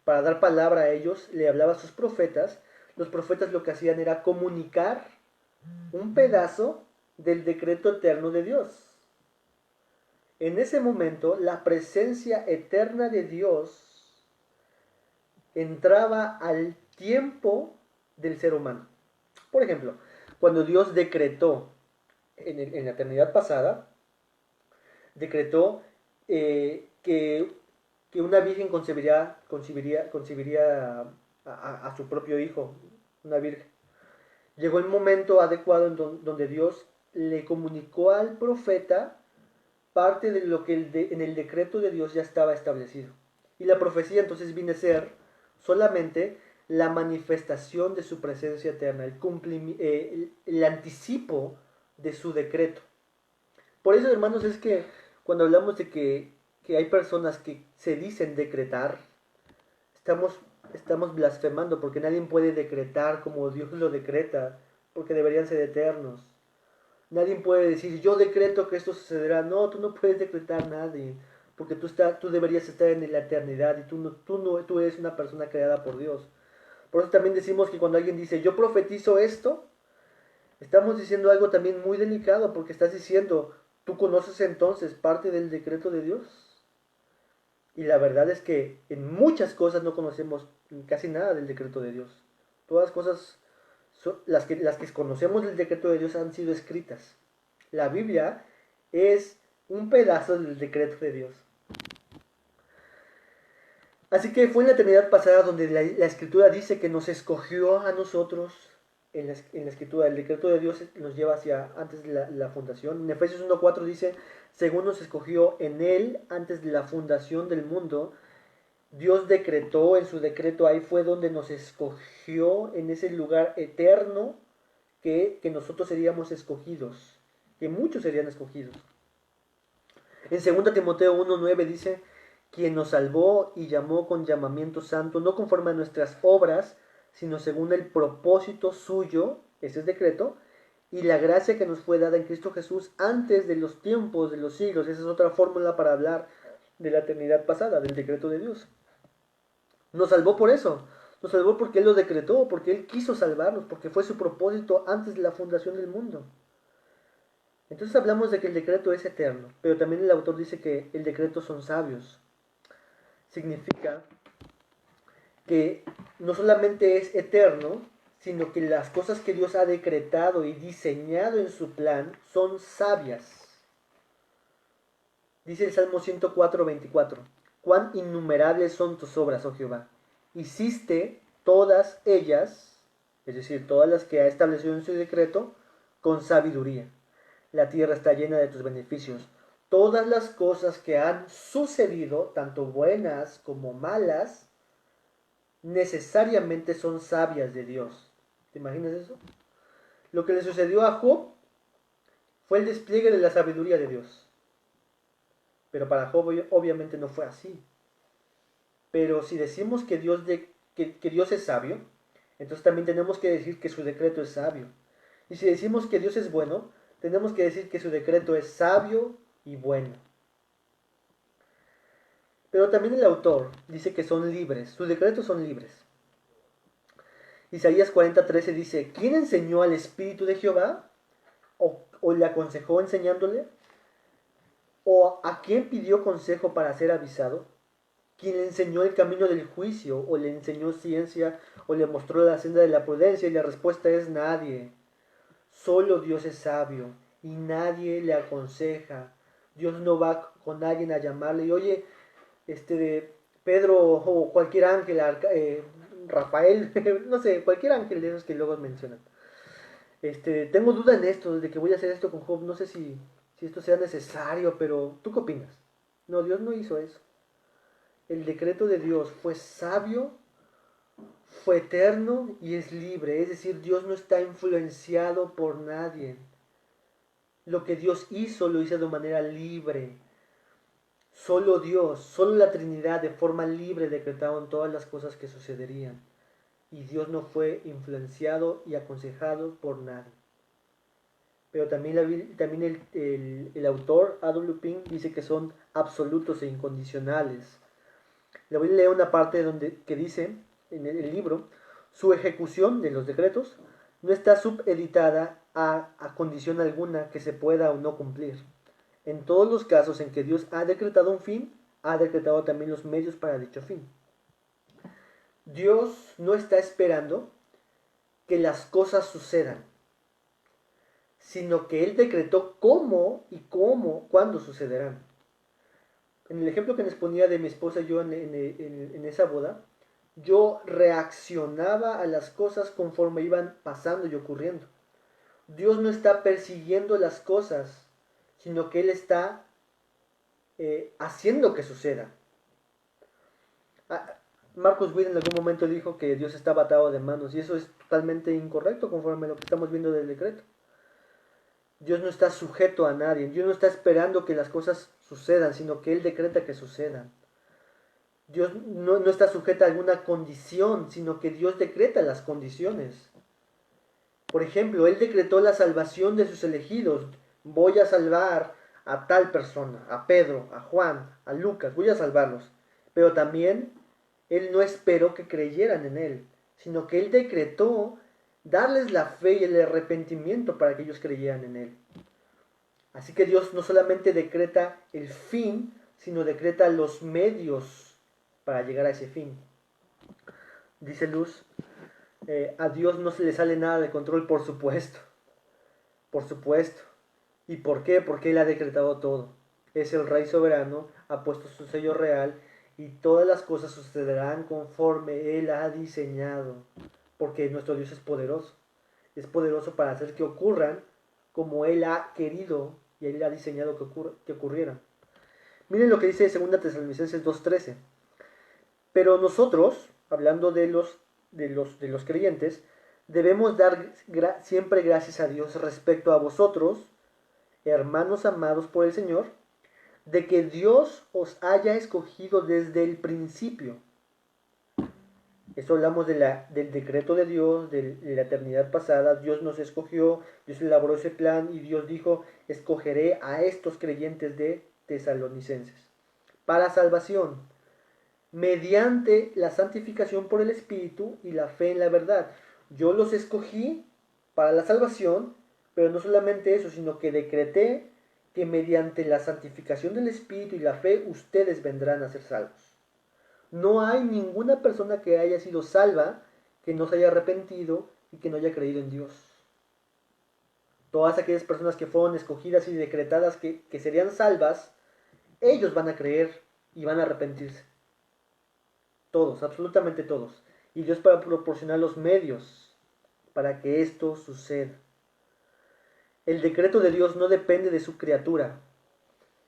dar palabra a ellos, le hablaba a sus profetas. Los profetas lo que hacían era comunicar un pedazo del decreto eterno de Dios. En ese momento, la presencia eterna de Dios entraba al tiempo del ser humano. Por ejemplo, cuando Dios decretó en la eternidad pasada, decretó que una virgen concebiría a su propio hijo, una virgen. Llegó el momento adecuado donde Dios le comunicó al profeta parte de lo que en el decreto de Dios ya estaba establecido. Y la profecía entonces viene a ser solamente la manifestación de su presencia eterna, el anticipo de su decreto. Por eso, hermanos, es que cuando hablamos de que hay personas que se dicen decretar, estamos blasfemando, porque nadie puede decretar como Dios lo decreta, porque deberían ser eternos. Nadie puede decir, yo decreto que esto sucederá. No, tú no puedes decretar nadie, porque tú deberías estar en la eternidad y tú eres una persona creada por Dios. Por eso también decimos que cuando alguien dice, yo profetizo esto, estamos diciendo algo también muy delicado, porque estás diciendo, tú conoces entonces parte del decreto de Dios. Y la verdad es que en muchas cosas no conocemos casi nada del decreto de Dios. Todas las cosas, las que conocemos del decreto de Dios han sido escritas. La Biblia es un pedazo del decreto de Dios. Así que fue en la eternidad pasada donde la Escritura dice que nos escogió a nosotros. En la Escritura, el decreto de Dios nos lleva hacia antes de la fundación. En Efesios 1.4 dice, según nos escogió en Él antes de la fundación del mundo, Dios decretó, en su decreto ahí fue donde nos escogió en ese lugar eterno que nosotros seríamos escogidos, que muchos serían escogidos. En 2 Timoteo 1.9 dice, quien nos salvó y llamó con llamamiento santo, no conforme a nuestras obras, sino según el propósito suyo, ese es decreto, y la gracia que nos fue dada en Cristo Jesús antes de los tiempos, de los siglos. Esa es otra fórmula para hablar de la eternidad pasada, del decreto de Dios. Nos salvó por eso, nos salvó porque Él lo decretó, porque Él quiso salvarnos, porque fue su propósito antes de la fundación del mundo. Entonces hablamos de que el decreto es eterno, pero también el autor dice que el decreto son sabios. Significa que no solamente es eterno, sino que las cosas que Dios ha decretado y diseñado en su plan son sabias. Dice el Salmo 104:24, cuán innumerables son tus obras, oh Jehová. Hiciste todas ellas, es decir, todas las que ha establecido en su decreto, con sabiduría. La tierra está llena de tus beneficios. Todas las cosas que han sucedido, tanto buenas como malas, necesariamente son sabias de Dios. ¿Te imaginas eso? Lo que le sucedió a Job fue el despliegue de la sabiduría de Dios. Pero para Job obviamente no fue así. Pero si decimos que Dios es sabio, entonces también tenemos que decir que su decreto es sabio. Y si decimos que Dios es bueno, tenemos que decir que su decreto es sabio y bueno. Pero también el autor dice que son libres, sus decretos son libres. Isaías 40:13 dice, ¿quién enseñó al Espíritu de Jehová? ¿O le aconsejó enseñándole? ¿O a quién pidió consejo para ser avisado? ¿Quién le enseñó el camino del juicio? ¿O le enseñó ciencia? ¿O le mostró la senda de la prudencia? Y la respuesta es nadie. Solo Dios es sabio y nadie le aconseja. Dios no va con alguien a llamarle y oye, Pedro o cualquier ángel, Rafael, no sé, cualquier ángel de esos que luego mencionan. Tengo duda en esto, de que voy a hacer esto con Job, no sé si si esto sea necesario, pero ¿tú qué opinas? No, Dios no hizo eso. El decreto de Dios fue sabio, fue eterno y es libre. Es decir, Dios no está influenciado por nadie. Lo que Dios hizo lo hizo de manera libre. Solo Dios, solo la Trinidad de forma libre decretaron todas las cosas que sucederían. Y Dios no fue influenciado y aconsejado por nadie. Pero también el autor, A.W. Pink, dice que son absolutos e incondicionales. Le voy a leer una parte que dice en el libro: su ejecución de los decretos no está subeditada a condición alguna que se pueda o no cumplir. En todos los casos en que Dios ha decretado un fin, ha decretado también los medios para dicho fin. Dios no está esperando que las cosas sucedan, sino que Él decretó cuándo sucederán. En el ejemplo que les ponía de mi esposa y yo en esa boda, yo reaccionaba a las cosas conforme iban pasando y ocurriendo. Dios no está persiguiendo las cosas, sino que Él está haciendo que suceda. Marcus Witt en algún momento dijo que Dios estaba atado de manos, y eso es totalmente incorrecto conforme a lo que estamos viendo del decreto. Dios no está sujeto a nadie, Dios no está esperando que las cosas sucedan, sino que Él decreta que sucedan. Dios no está sujeto a alguna condición, sino que Dios decreta las condiciones. Por ejemplo, Él decretó la salvación de sus elegidos. Voy a salvar a tal persona, a Pedro, a Juan, a Lucas, voy a salvarlos. Pero también Él no esperó que creyeran en Él, sino que Él decretó darles la fe y el arrepentimiento para que ellos creyeran en Él. Así que Dios no solamente decreta el fin, sino decreta los medios para llegar a ese fin. Dice Luz, a Dios no se le sale nada de control, por supuesto. Por supuesto. ¿Y por qué? Porque Él ha decretado todo. Es el Rey soberano, ha puesto su sello real y todas las cosas sucederán conforme Él ha diseñado. Porque nuestro Dios es poderoso. Es poderoso para hacer que ocurran como Él ha querido y Él ha diseñado que ocurrieran. Miren lo que dice 2 Tesalonicenses 2:13. Pero nosotros, hablando de los creyentes, debemos dar siempre gracias a Dios respecto a vosotros, hermanos amados por el Señor, de que Dios os haya escogido desde el principio. Esto hablamos del decreto de Dios, de la eternidad pasada. Dios nos escogió, Dios elaboró ese plan y Dios dijo: escogeré a estos creyentes de Tesalonicenses para salvación, mediante la santificación por el Espíritu y la fe en la verdad. Yo los escogí para la salvación, pero no solamente eso, sino que decreté que mediante la santificación del Espíritu y la fe ustedes vendrán a ser salvos. No hay ninguna persona que haya sido salva que no se haya arrepentido y que no haya creído en Dios. Todas aquellas personas que fueron escogidas y decretadas que serían salvas, ellos van a creer y van a arrepentirse. Todos, absolutamente todos. Y Dios para proporcionar los medios para que esto suceda. El decreto de Dios no depende de su criatura.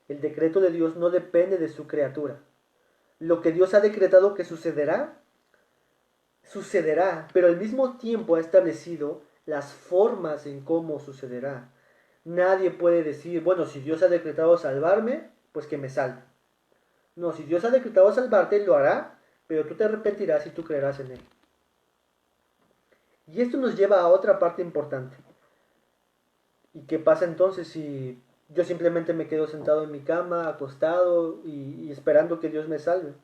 El decreto de Dios no depende de su criatura. Lo que Dios ha decretado que sucederá, sucederá, pero al mismo tiempo ha establecido las formas en cómo sucederá. Nadie puede decir, bueno, si Dios ha decretado salvarme, pues que me salve. No, si Dios ha decretado salvarte, lo hará, pero tú te arrepentirás y tú creerás en Él. Y esto nos lleva a otra parte importante. ¿Y qué pasa entonces si yo simplemente me quedo sentado en mi cama, acostado y esperando que Dios me salve?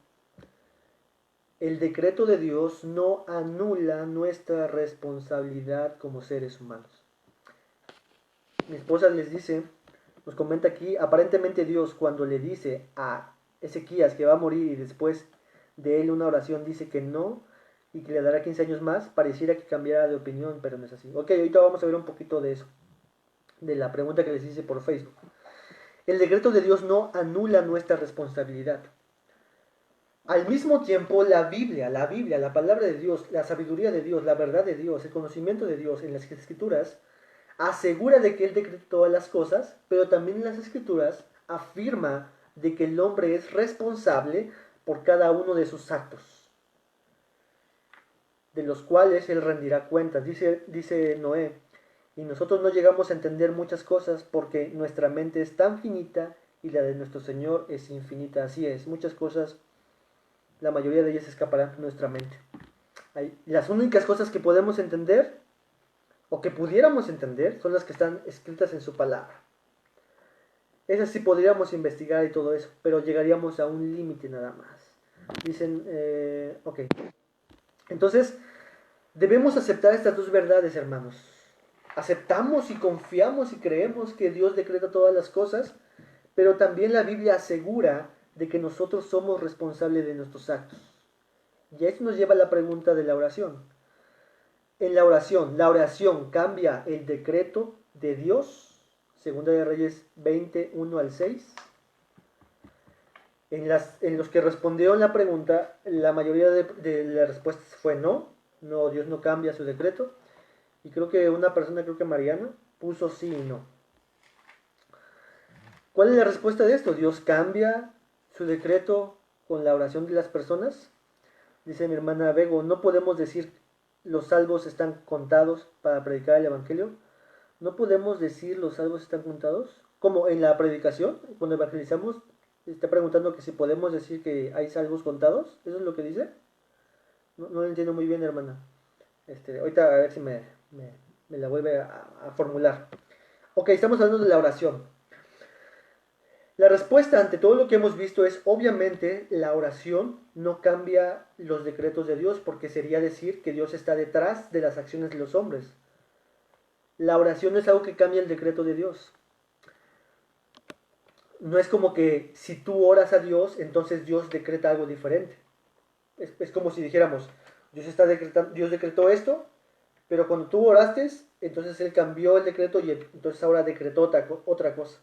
El decreto de Dios no anula nuestra responsabilidad como seres humanos. Mi esposa nos comenta aquí, aparentemente Dios cuando le dice a Ezequías que va a morir y después de él una oración dice que no y que le dará 15 años más, pareciera que cambiara de opinión, pero no es así. Ok, ahorita vamos a ver un poquito de eso, de la pregunta que les hice por Facebook. El decreto de Dios no anula nuestra responsabilidad. Al mismo tiempo, la Biblia, la palabra de Dios, la sabiduría de Dios, la verdad de Dios, el conocimiento de Dios en las Escrituras, asegura de que Él decreta todas las cosas, pero también en las Escrituras afirma de que el hombre es responsable por cada uno de sus actos, de los cuales Él rendirá cuentas. Dice Noé, y nosotros no llegamos a entender muchas cosas porque nuestra mente es tan finita y la de nuestro Señor es infinita. Así es, muchas cosas, la mayoría de ellas escaparán de nuestra mente. Las únicas cosas que podemos entender o que pudiéramos entender son las que están escritas en su palabra. Esas sí podríamos investigar y todo eso, pero llegaríamos a un límite nada más. Dicen, ok. Entonces, debemos aceptar estas dos verdades, hermanos. Aceptamos y confiamos y creemos que Dios decreta todas las cosas, pero también la Biblia asegura de que nosotros somos responsables de nuestros actos. Y esto nos lleva a la pregunta de la oración. En la oración cambia el decreto de Dios. Segunda de Reyes 20, 1 al 6. En los que respondieron la pregunta, la mayoría de las respuestas fue no. No, Dios no cambia su decreto. Y creo que una persona, creo que Mariana, puso sí y no. ¿Cuál es la respuesta de esto? ¿Dios cambia su decreto con la oración de las personas? Dice mi hermana Bego, no podemos decir los salvos están contados para predicar el Evangelio. ¿No podemos decir los salvos están contados? Como en la predicación, cuando evangelizamos, está preguntando que si podemos decir que hay salvos contados. ¿Eso es lo que dice? No lo entiendo muy bien, hermana. Ahorita a ver si me la vuelve a formular. Ok, estamos hablando de la oración. La respuesta ante todo lo que hemos visto es, obviamente, la oración no cambia los decretos de Dios, porque sería decir que Dios está detrás de las acciones de los hombres. La oración no es algo que cambia el decreto de Dios. No es como que si tú oras a Dios, entonces Dios decreta algo diferente. Es como si dijéramos, Dios decretó esto, pero cuando tú oraste, entonces Él cambió el decreto y entonces ahora decretó otra cosa.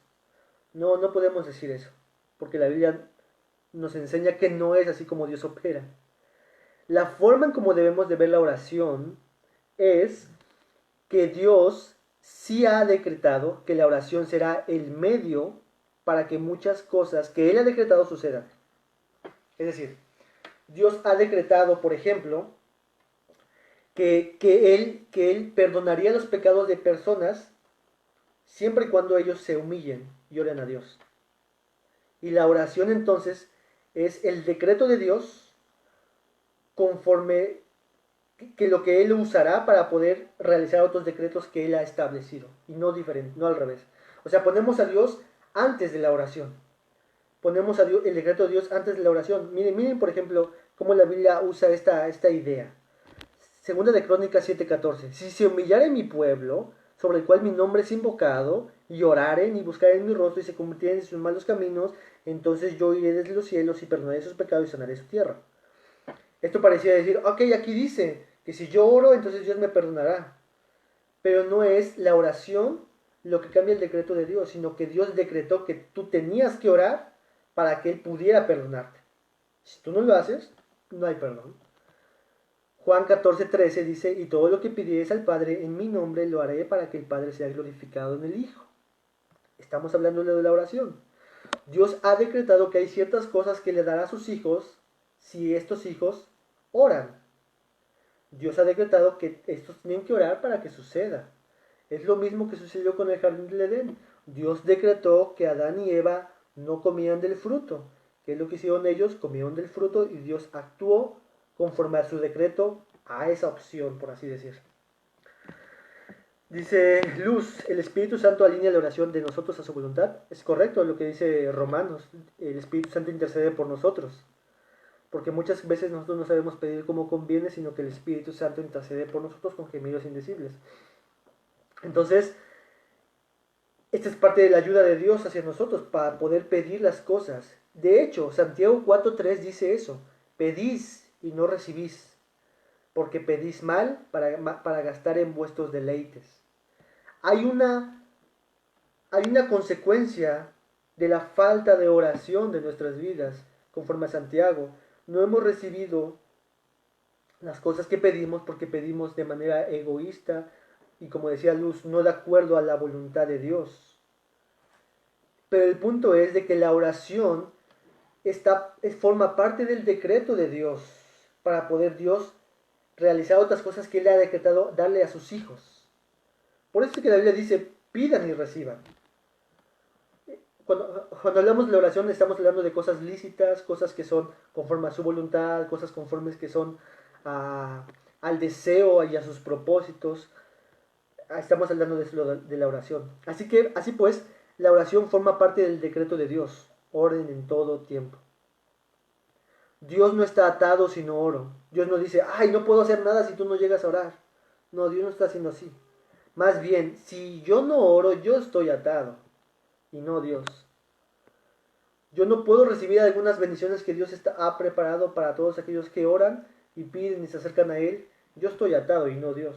No podemos decir eso, porque la Biblia nos enseña que no es así como Dios opera. La forma en cómo debemos de ver la oración es que Dios sí ha decretado que la oración será el medio para que muchas cosas que Él ha decretado sucedan. Es decir, Dios ha decretado, por ejemplo, que él perdonaría los pecados de personas siempre y cuando ellos se humillen y oren a Dios. Y la oración entonces es el decreto de Dios conforme que lo que Él usará para poder realizar otros decretos que Él ha establecido, y no diferente, no al revés. O sea, ponemos a Dios antes de la oración. Ponemos a Dios, el decreto de Dios antes de la oración. Miren por ejemplo, cómo la Biblia usa esta idea. Segunda de Crónicas 7:14. Si se humillare mi pueblo, sobre el cual mi nombre es invocado, y oraren y buscaren mi rostro y se convirtieren en sus malos caminos, entonces yo iré desde los cielos y perdonaré sus pecados y sanaré su tierra. Esto parecía decir, ok, aquí dice que si yo oro, entonces Dios me perdonará. Pero no es la oración lo que cambia el decreto de Dios, sino que Dios decretó que tú tenías que orar para que Él pudiera perdonarte. Si tú no lo haces, no hay perdón. Juan 14:13 dice, y todo lo que pidieres al Padre en mi nombre lo haré para que el Padre sea glorificado en el Hijo. Estamos hablando de la oración. Dios ha decretado que hay ciertas cosas que le dará a sus hijos si estos hijos oran. Dios ha decretado que estos tienen que orar para que suceda. Es lo mismo que sucedió con el jardín del Edén. Dios decretó que Adán y Eva no comían del fruto. ¿Qué es lo que hicieron ellos? Comieron del fruto y Dios actuó conforme a su decreto a esa opción, por así decir. Dice Luz, el Espíritu Santo alinea la oración de nosotros a su voluntad. Es correcto lo que dice Romanos, el Espíritu Santo intercede por nosotros. Porque muchas veces nosotros no sabemos pedir como conviene, sino que el Espíritu Santo intercede por nosotros con gemidos indecibles. Entonces, esta es parte de la ayuda de Dios hacia nosotros para poder pedir las cosas. De hecho, Santiago 4:3 dice eso, pedís y no recibís, porque pedís mal para gastar en vuestros deleites. Hay una consecuencia de la falta de oración de nuestras vidas, conforme a Santiago. No hemos recibido las cosas que pedimos porque pedimos de manera egoísta, y como decía Luz, no de acuerdo a la voluntad de Dios. Pero el punto es de que la oración forma parte del decreto de Dios para poder Dios realizar otras cosas que Él ha decretado darle a sus hijos. Por eso es que la Biblia dice, pidan y reciban. Cuando hablamos de la oración estamos hablando de cosas lícitas, cosas que son conforme a su voluntad, cosas conformes que son al deseo y a sus propósitos. Estamos hablando de la oración. Así pues, la oración forma parte del decreto de Dios. Oren en todo tiempo. Dios no está atado si no oro. Dios no dice, ay, no puedo hacer nada si tú no llegas a orar. No, Dios no está haciendo así. Más bien, si yo no oro, yo estoy atado y no Dios. Yo no puedo recibir algunas bendiciones que Dios ha preparado para todos aquellos que oran y piden y se acercan a Él. Yo estoy atado y no Dios.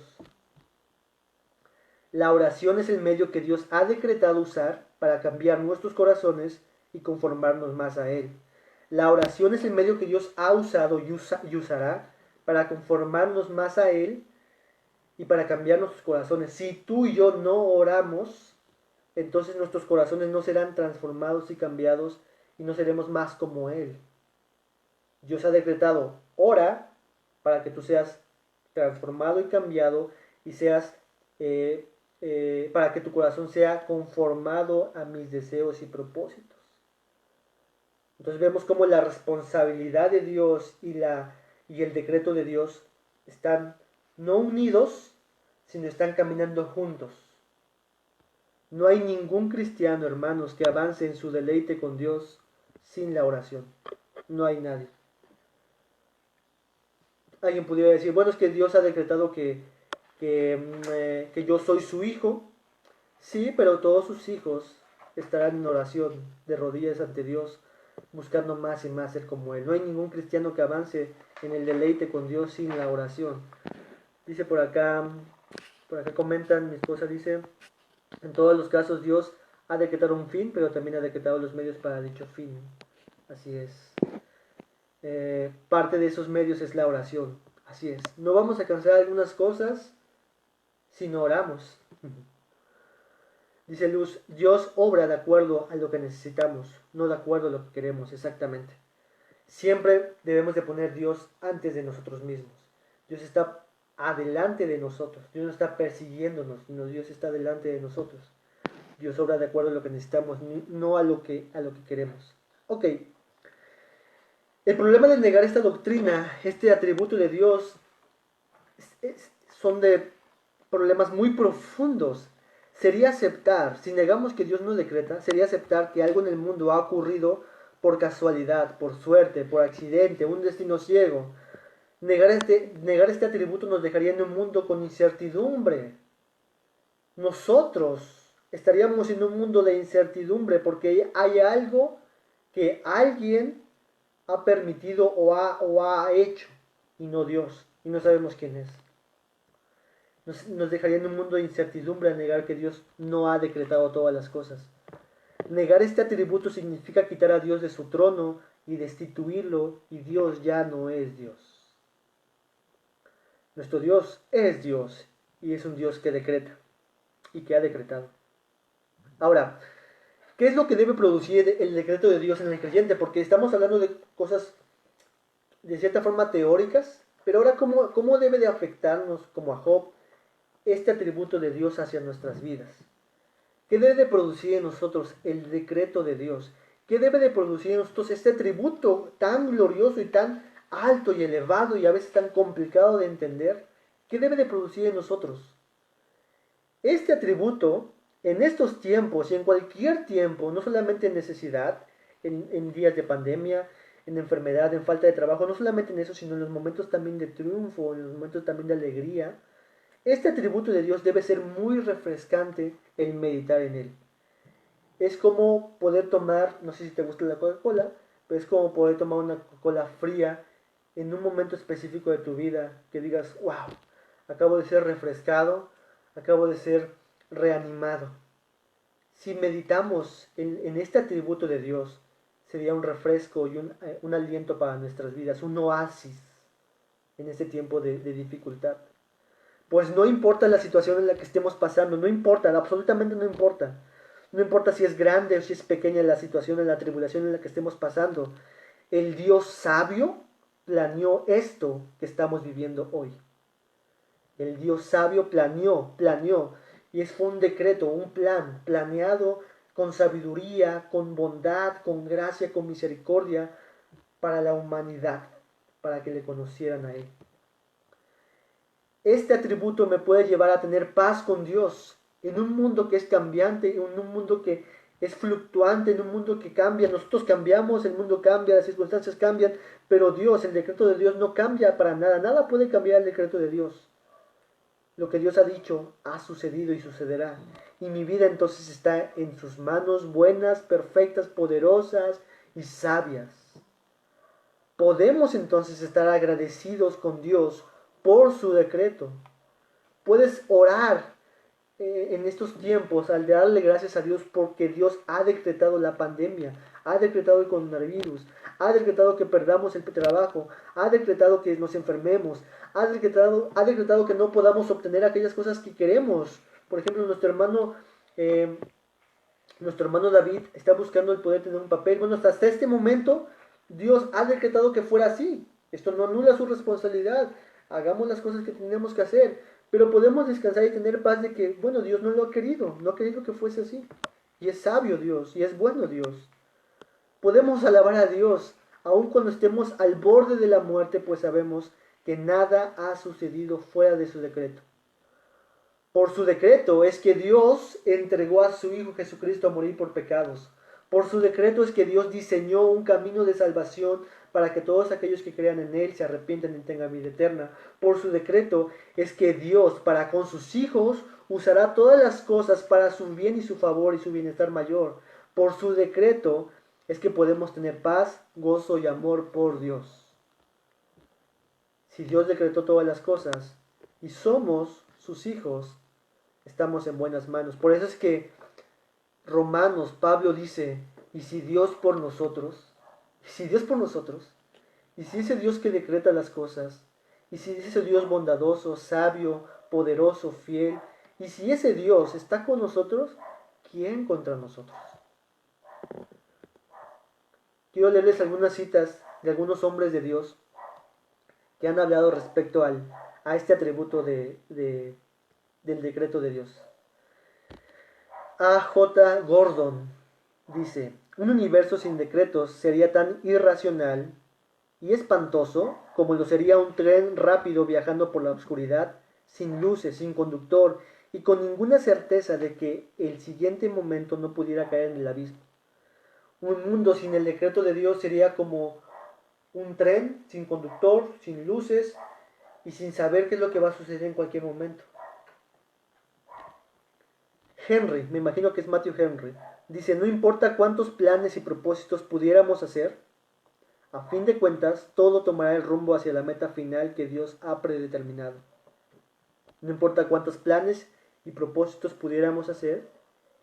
La oración es el medio que Dios ha decretado usar para cambiar nuestros corazones y conformarnos más a Él. La oración es el medio que Dios ha usado y usará para conformarnos más a Él y para cambiar nuestros corazones. Si tú y yo no oramos, entonces nuestros corazones no serán transformados y cambiados y no seremos más como Él. Dios ha decretado, ora para que tú seas transformado y cambiado y seas, para que tu corazón sea conformado a mis deseos y propósitos. Entonces vemos cómo la responsabilidad de Dios y el decreto de Dios están no unidos, sino están caminando juntos. No hay ningún cristiano, hermanos, que avance en su deleite con Dios sin la oración. No hay nadie. Alguien pudiera decir, bueno, es que Dios ha decretado que yo soy su hijo. Sí, pero todos sus hijos estarán en oración, de rodillas ante Dios, buscando más y más ser como Él. No hay ningún cristiano que avance en el deleite con Dios sin la oración. Dice por acá comentan, mi esposa dice, en todos los casos Dios ha decretado un fin, pero también ha decretado los medios para dicho fin. Así es. Parte de esos medios es la oración. Así es. No vamos a alcanzar algunas cosas si no oramos. Dice Luz, Dios obra de acuerdo a lo que necesitamos, no de acuerdo a lo que queremos, exactamente. Siempre debemos de poner Dios antes de nosotros mismos. Dios está adelante de nosotros. Dios no está persiguiéndonos, sino Dios está delante de nosotros. Dios obra de acuerdo a lo que necesitamos, no a lo que queremos. Ok. El problema de negar esta doctrina, este atributo de Dios, son de problemas muy profundos. Sería aceptar, si negamos que Dios no decreta, sería aceptar que algo en el mundo ha ocurrido por casualidad, por suerte, por accidente, un destino ciego. Negar este atributo nos dejaría en un mundo con incertidumbre. Nosotros estaríamos en un mundo de incertidumbre porque hay algo que alguien ha permitido o ha hecho y no Dios, y no sabemos quién es. Nos dejaría en un mundo de incertidumbre al negar que Dios no ha decretado todas las cosas. Negar este atributo significa quitar a Dios de su trono y destituirlo, y Dios ya no es Dios. Nuestro Dios es Dios, y es un Dios que decreta, y que ha decretado. Ahora, ¿qué es lo que debe producir el decreto de Dios en el creyente? Porque estamos hablando de cosas de cierta forma teóricas, pero ahora ¿cómo debe de afectarnos como a Job este atributo de Dios hacia nuestras vidas? ¿Qué debe de producir en nosotros el decreto de Dios? ¿Qué debe de producir en nosotros este atributo tan glorioso y tan alto y elevado y a veces tan complicado de entender? ¿Qué debe de producir en nosotros? Este atributo, en estos tiempos y en cualquier tiempo, no solamente en necesidad, en días de pandemia, en enfermedad, en falta de trabajo, no solamente en eso, sino en los momentos también de triunfo, en los momentos también de alegría, este atributo de Dios debe ser muy refrescante el meditar en él. Es como poder tomar, no sé si te gusta la Coca-Cola, pero es como poder tomar una Coca-Cola fría en un momento específico de tu vida, que digas, wow, acabo de ser refrescado, acabo de ser reanimado. Si meditamos en este atributo de Dios, sería un refresco y un aliento para nuestras vidas, un oasis en este tiempo de dificultad. Pues no importa la situación en la que estemos pasando, no importa, absolutamente no importa. No importa si es grande o si es pequeña la situación, en la tribulación en la que estemos pasando. El Dios sabio planeó esto que estamos viviendo hoy. El Dios sabio planeó. Y fue un decreto, un plan, planeado con sabiduría, con bondad, con gracia, con misericordia para la humanidad, para que le conocieran a Él. Este atributo me puede llevar a tener paz con Dios en un mundo que es cambiante, en un mundo que es fluctuante, en un mundo que cambia. Nosotros cambiamos, el mundo cambia, las circunstancias cambian, pero Dios, el decreto de Dios no cambia para nada. Nada puede cambiar el decreto de Dios. Lo que Dios ha dicho ha sucedido y sucederá. Y mi vida entonces está en sus manos buenas, perfectas, poderosas y sabias. Podemos entonces estar agradecidos con Dios por su decreto. Puedes orar en estos tiempos al darle gracias a Dios porque Dios ha decretado la pandemia, ha decretado el coronavirus, ha decretado que perdamos el trabajo, ha decretado que nos enfermemos, ha decretado que no podamos obtener aquellas cosas que queremos. Por ejemplo, nuestro hermano David está buscando el poder tener un papel. Bueno, hasta este momento Dios ha decretado que fuera así. Esto no anula su responsabilidad. Hagamos las cosas que tenemos que hacer. Pero podemos descansar y tener paz de que, bueno, Dios no lo ha querido. No ha querido que fuese así. Y es sabio Dios. Y es bueno Dios. Podemos alabar a Dios. Aun cuando estemos al borde de la muerte, pues sabemos que nada ha sucedido fuera de su decreto. Por su decreto es que Dios entregó a su Hijo Jesucristo a morir por pecados. Por su decreto es que Dios diseñó un camino de salvación para que todos aquellos que crean en Él se arrepientan y tengan vida eterna. Por su decreto es que Dios, para con sus hijos, usará todas las cosas para su bien y su favor y su bienestar mayor. Por su decreto es que podemos tener paz, gozo y amor por Dios. Si Dios decretó todas las cosas y somos sus hijos, estamos en buenas manos. Por eso es que Romanos, Pablo dice, y si Dios por nosotros, y si Dios por nosotros, y si ese Dios que decreta las cosas, y si ese Dios bondadoso, sabio, poderoso, fiel, y si ese Dios está con nosotros, ¿quién contra nosotros? Quiero leerles algunas citas de algunos hombres de Dios que han hablado respecto a este atributo del decreto de Dios. A. J. Gordon dice, un universo sin decretos sería tan irracional y espantoso como lo sería un tren rápido viajando por la oscuridad, sin luces, sin conductor y con ninguna certeza de que el siguiente momento no pudiera caer en el abismo. Un mundo sin el decreto de Dios sería como un tren sin conductor, sin luces y sin saber qué es lo que va a suceder en cualquier momento. Henry, me imagino que es Matthew Henry, dice, no importa cuántos planes y propósitos pudiéramos hacer, a fin de cuentas, todo tomará el rumbo hacia la meta final que Dios ha predeterminado. No importa cuántos planes y propósitos pudiéramos hacer,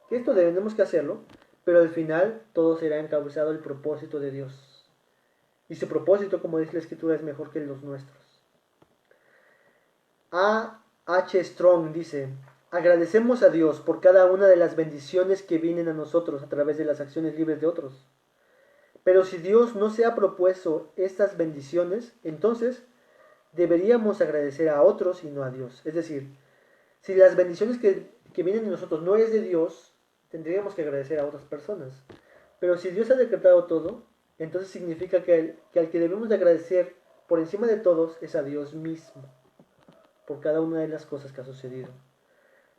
que esto debemos que hacerlo, pero al final todo será encauzado al propósito de Dios. Y su propósito, como dice la Escritura, es mejor que los nuestros. A. H. Strong dice, agradecemos a Dios por cada una de las bendiciones que vienen a nosotros a través de las acciones libres de otros. Pero si Dios no se ha propuesto estas bendiciones, entonces deberíamos agradecer a otros y no a Dios. Es decir, si las bendiciones que vienen de nosotros no es de Dios, tendríamos que agradecer a otras personas. Pero si Dios ha decretado todo, entonces significa que al que debemos de agradecer por encima de todos es a Dios mismo, por cada una de las cosas que ha sucedido.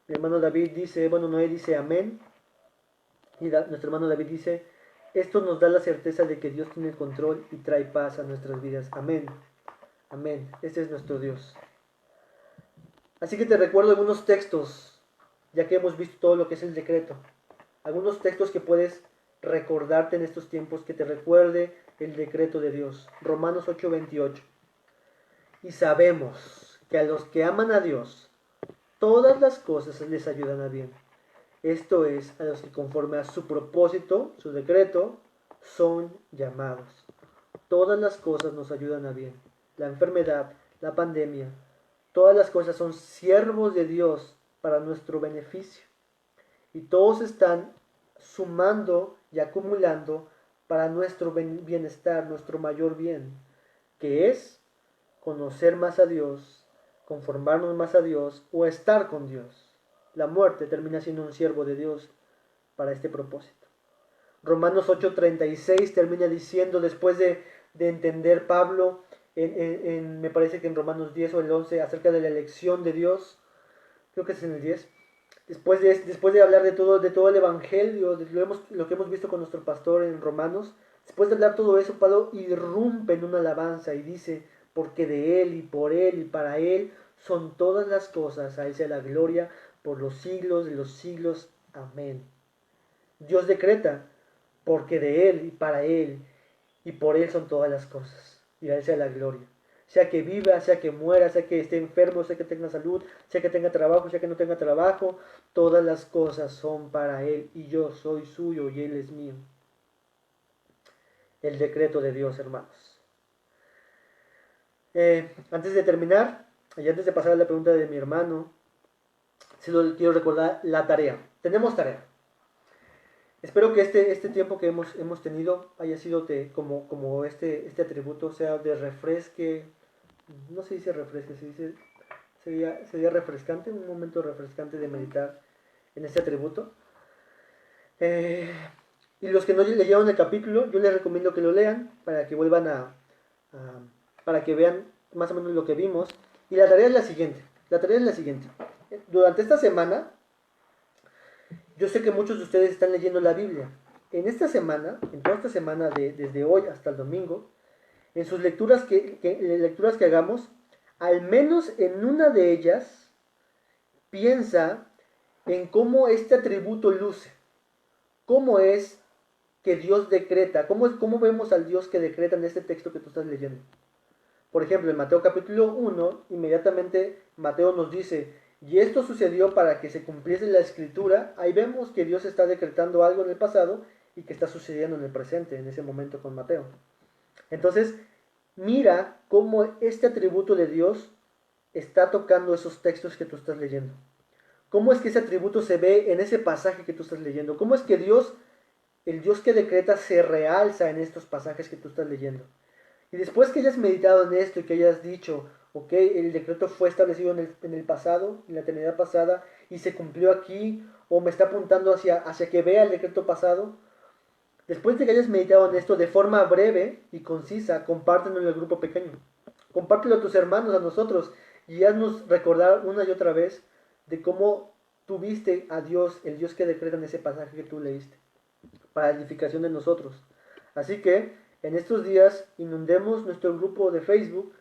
Mi hermano David dice, Noé dice amén, y nuestro hermano David dice, esto nos da la certeza de que Dios tiene el control y trae paz a nuestras vidas. Amén. Amén. Este es nuestro Dios. Así que te recuerdo algunos textos, ya que hemos visto todo lo que es el decreto. Algunos textos que puedes recordarte en estos tiempos, que te recuerde el decreto de Dios. Romanos 8:28. Y sabemos que a los que aman a Dios, todas las cosas les ayudan a bien. Esto es, a los que conforme a su propósito, su decreto, son llamados. Todas las cosas nos ayudan a bien. La enfermedad, la pandemia, todas las cosas son siervos de Dios para nuestro beneficio. Y todos están sumando y acumulando para nuestro bienestar, nuestro mayor bien, que es conocer más a Dios, conformarnos más a Dios o estar con Dios. La muerte termina siendo un siervo de Dios para este propósito. Romanos 8:36 termina diciendo, después de entender Pablo, me parece que en Romanos 10 o el 11, acerca de la elección de Dios, creo que es en el 10, después de hablar de todo el Evangelio, de lo que hemos visto con nuestro pastor en Romanos, después de hablar todo eso, Pablo irrumpe en una alabanza y dice, porque de Él y por Él y para Él son todas las cosas, a Él sea la gloria por los siglos de los siglos. Amén. Dios decreta, porque de Él y para Él y por Él son todas las cosas, y a Él sea la gloria. Sea que viva, sea que muera, sea que esté enfermo, sea que tenga salud, sea que tenga trabajo, sea que no tenga trabajo, todas las cosas son para Él, y yo soy suyo y Él es mío. El decreto de Dios, hermanos. Antes de terminar, y antes de pasar a la pregunta de mi hermano, solo quiero recordar la tarea. Tenemos tarea. Espero que este tiempo que hemos tenido haya sido como este atributo sea de refresque. No se dice refresque, sería refrescante, un momento refrescante de meditar en este atributo. Y los que no leyeron el capítulo, yo les recomiendo que lo lean para que vuelvan para que vean más o menos lo que vimos. Y la tarea es la siguiente. Durante esta semana, yo sé que muchos de ustedes están leyendo la Biblia. En toda esta semana, desde hoy hasta el domingo, en sus lecturas que hagamos, al menos en una de ellas, piensa en cómo este atributo luce. Cómo es que Dios decreta, cómo vemos al Dios que decreta en este texto que tú estás leyendo. Por ejemplo, en Mateo capítulo 1, inmediatamente Mateo nos dice, y esto sucedió para que se cumpliese la escritura. Ahí vemos que Dios está decretando algo en el pasado y que está sucediendo en el presente, en ese momento con Mateo. Entonces, mira cómo este atributo de Dios está tocando esos textos que tú estás leyendo. ¿Cómo es que ese atributo se ve en ese pasaje que tú estás leyendo? ¿Cómo es que Dios, el Dios que decreta, se realza en estos pasajes que tú estás leyendo? Y después que hayas meditado en esto y que hayas dicho, ok, el decreto fue establecido en el pasado, en la eternidad pasada, y se cumplió aquí, o me está apuntando hacia que vea el decreto pasado. Después de que hayas meditado en esto de forma breve y concisa, compártelo en el grupo pequeño. Compártelo a tus hermanos, a nosotros, y haznos recordar una y otra vez de cómo tuviste a Dios, el Dios que decreta en ese pasaje que tú leíste, para edificación de nosotros. Así que en estos días inundemos nuestro grupo de Facebook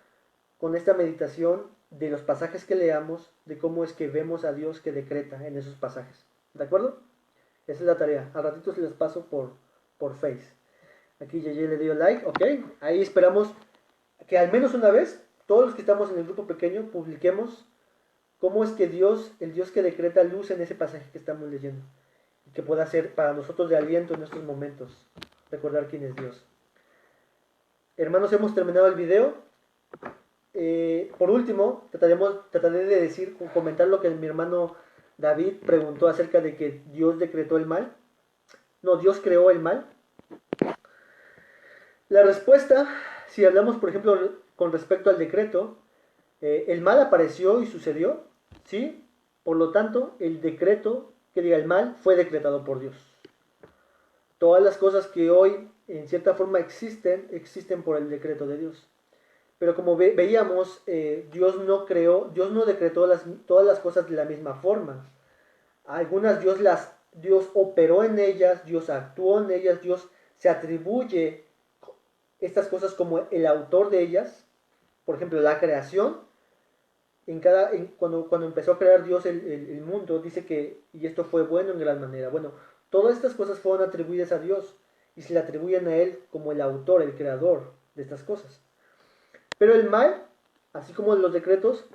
con esta meditación de los pasajes que leamos, de cómo es que vemos a Dios que decreta en esos pasajes. ¿De acuerdo? Esa es la tarea. Al ratito se les paso por Face. Aquí ya le dio like, ok. Ahí esperamos que al menos una vez, todos los que estamos en el grupo pequeño, publiquemos cómo es que Dios, el Dios que decreta, luce en ese pasaje que estamos leyendo. Y que pueda ser para nosotros de aliento en estos momentos. Recordar quién es Dios. Hermanos, hemos terminado el video. Por último, trataré de comentar lo que mi hermano David preguntó acerca de que Dios decretó el mal. No, Dios creó el mal. La respuesta, si hablamos por ejemplo con respecto al decreto, el mal apareció y sucedió, ¿sí? Por lo tanto, el decreto, que diga el mal, fue decretado por Dios. Todas las cosas que hoy en cierta forma existen por el decreto de Dios. Pero como veíamos, Dios no decretó todas las cosas de la misma forma. Algunas Dios operó en ellas, Dios actuó en ellas, Dios se atribuye estas cosas como el autor de ellas. Por ejemplo, la creación, cuando empezó a crear Dios el mundo, dice que, y esto fue bueno en gran manera. Bueno, todas estas cosas fueron atribuidas a Dios y se le atribuyen a Él como el autor, el creador de estas cosas. Pero el mal, así como los decretos,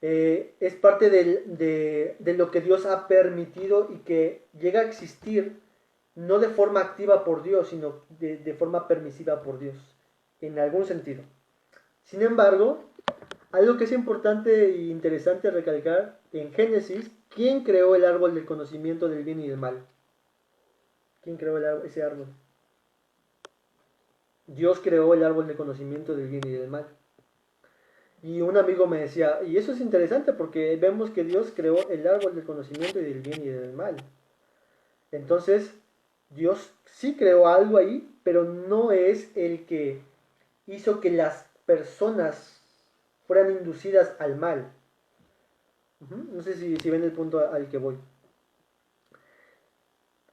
es parte de lo que Dios ha permitido y que llega a existir no de forma activa por Dios, sino de forma permisiva por Dios, en algún sentido. Sin embargo, Algo que es importante e interesante recalcar, en Génesis, ¿quién creó el árbol del conocimiento del bien y del mal? ¿Quién creó ese árbol? Dios creó el árbol del conocimiento del bien y del mal. Y un amigo me decía, y eso es interesante porque vemos que Dios creó el árbol del conocimiento y del bien y del mal. Entonces, Dios sí creó algo ahí, pero no es el que hizo que las personas fueran inducidas al mal. No sé si ven el punto al que voy.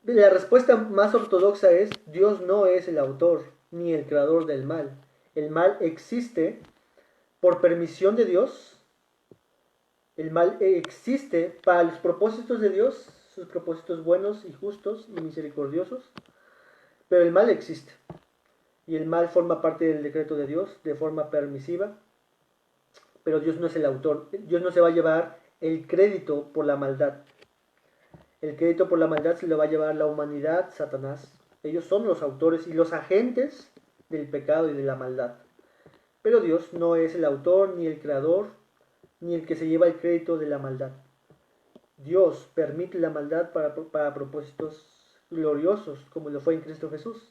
La respuesta más ortodoxa es, Dios no es el autor ni el creador del mal. El mal existe por permisión de Dios. El mal existe para los propósitos de Dios, sus propósitos buenos y justos y misericordiosos, pero el mal existe. Y el mal forma parte del decreto de Dios de forma permisiva, pero Dios no es el autor. Dios no se va a llevar el crédito por la maldad. El crédito por la maldad se lo va a llevar la humanidad, Satanás. Ellos son los autores y los agentes del pecado y de la maldad. Pero Dios no es el autor, ni el creador, ni el que se lleva el crédito de la maldad. Dios permite la maldad para propósitos gloriosos, como lo fue en Cristo Jesús.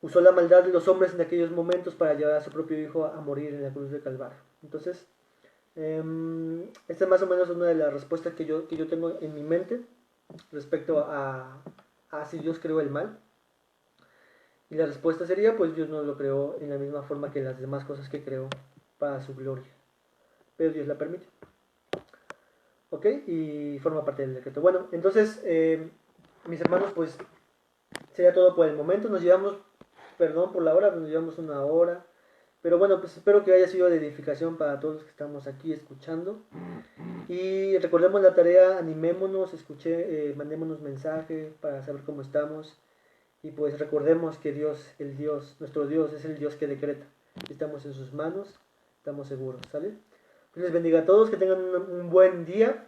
Usó la maldad de los hombres en aquellos momentos para llevar a su propio Hijo a morir en la cruz de Calvario. Entonces, esta es más o menos una de las respuestas que yo tengo en mi mente respecto a si Dios creó el mal. Y la respuesta sería, pues Dios no lo creó en la misma forma que las demás cosas que creó para su gloria. Pero Dios la permite. ¿Ok? Y forma parte del decreto. Bueno, entonces, mis hermanos, pues sería todo por el momento. Nos llevamos, perdón por la hora, nos llevamos una hora. Pero bueno, pues espero que haya sido de edificación para todos los que estamos aquí escuchando. Y recordemos la tarea, animémonos, mandémonos mensaje para saber cómo estamos. Y pues recordemos que nuestro Dios es el Dios que decreta. Estamos en sus manos, estamos seguros, ¿sale? Dios les bendiga a todos, que tengan un buen día,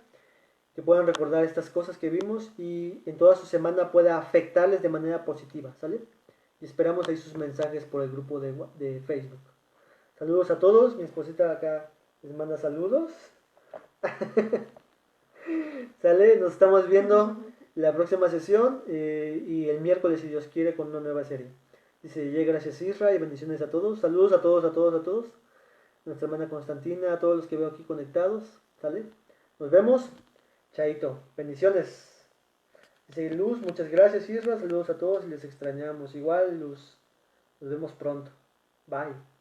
que puedan recordar estas cosas que vimos y en toda su semana pueda afectarles de manera positiva, ¿sale? Y esperamos ahí sus mensajes por el grupo de Facebook. Saludos a todos, mi esposita acá les manda saludos. ¿Sale? Nos estamos viendo la próxima sesión y el miércoles, si Dios quiere, con una nueva serie. Dice, gracias Isra y bendiciones a todos. Saludos a todos, a todos, a todos. Nuestra hermana Constantina, a todos los que veo aquí conectados. ¿Sale? Nos vemos. Chaito. Bendiciones. Dice Luz, muchas gracias Isra. Saludos a todos y les extrañamos. Igual Luz. Nos vemos pronto. Bye.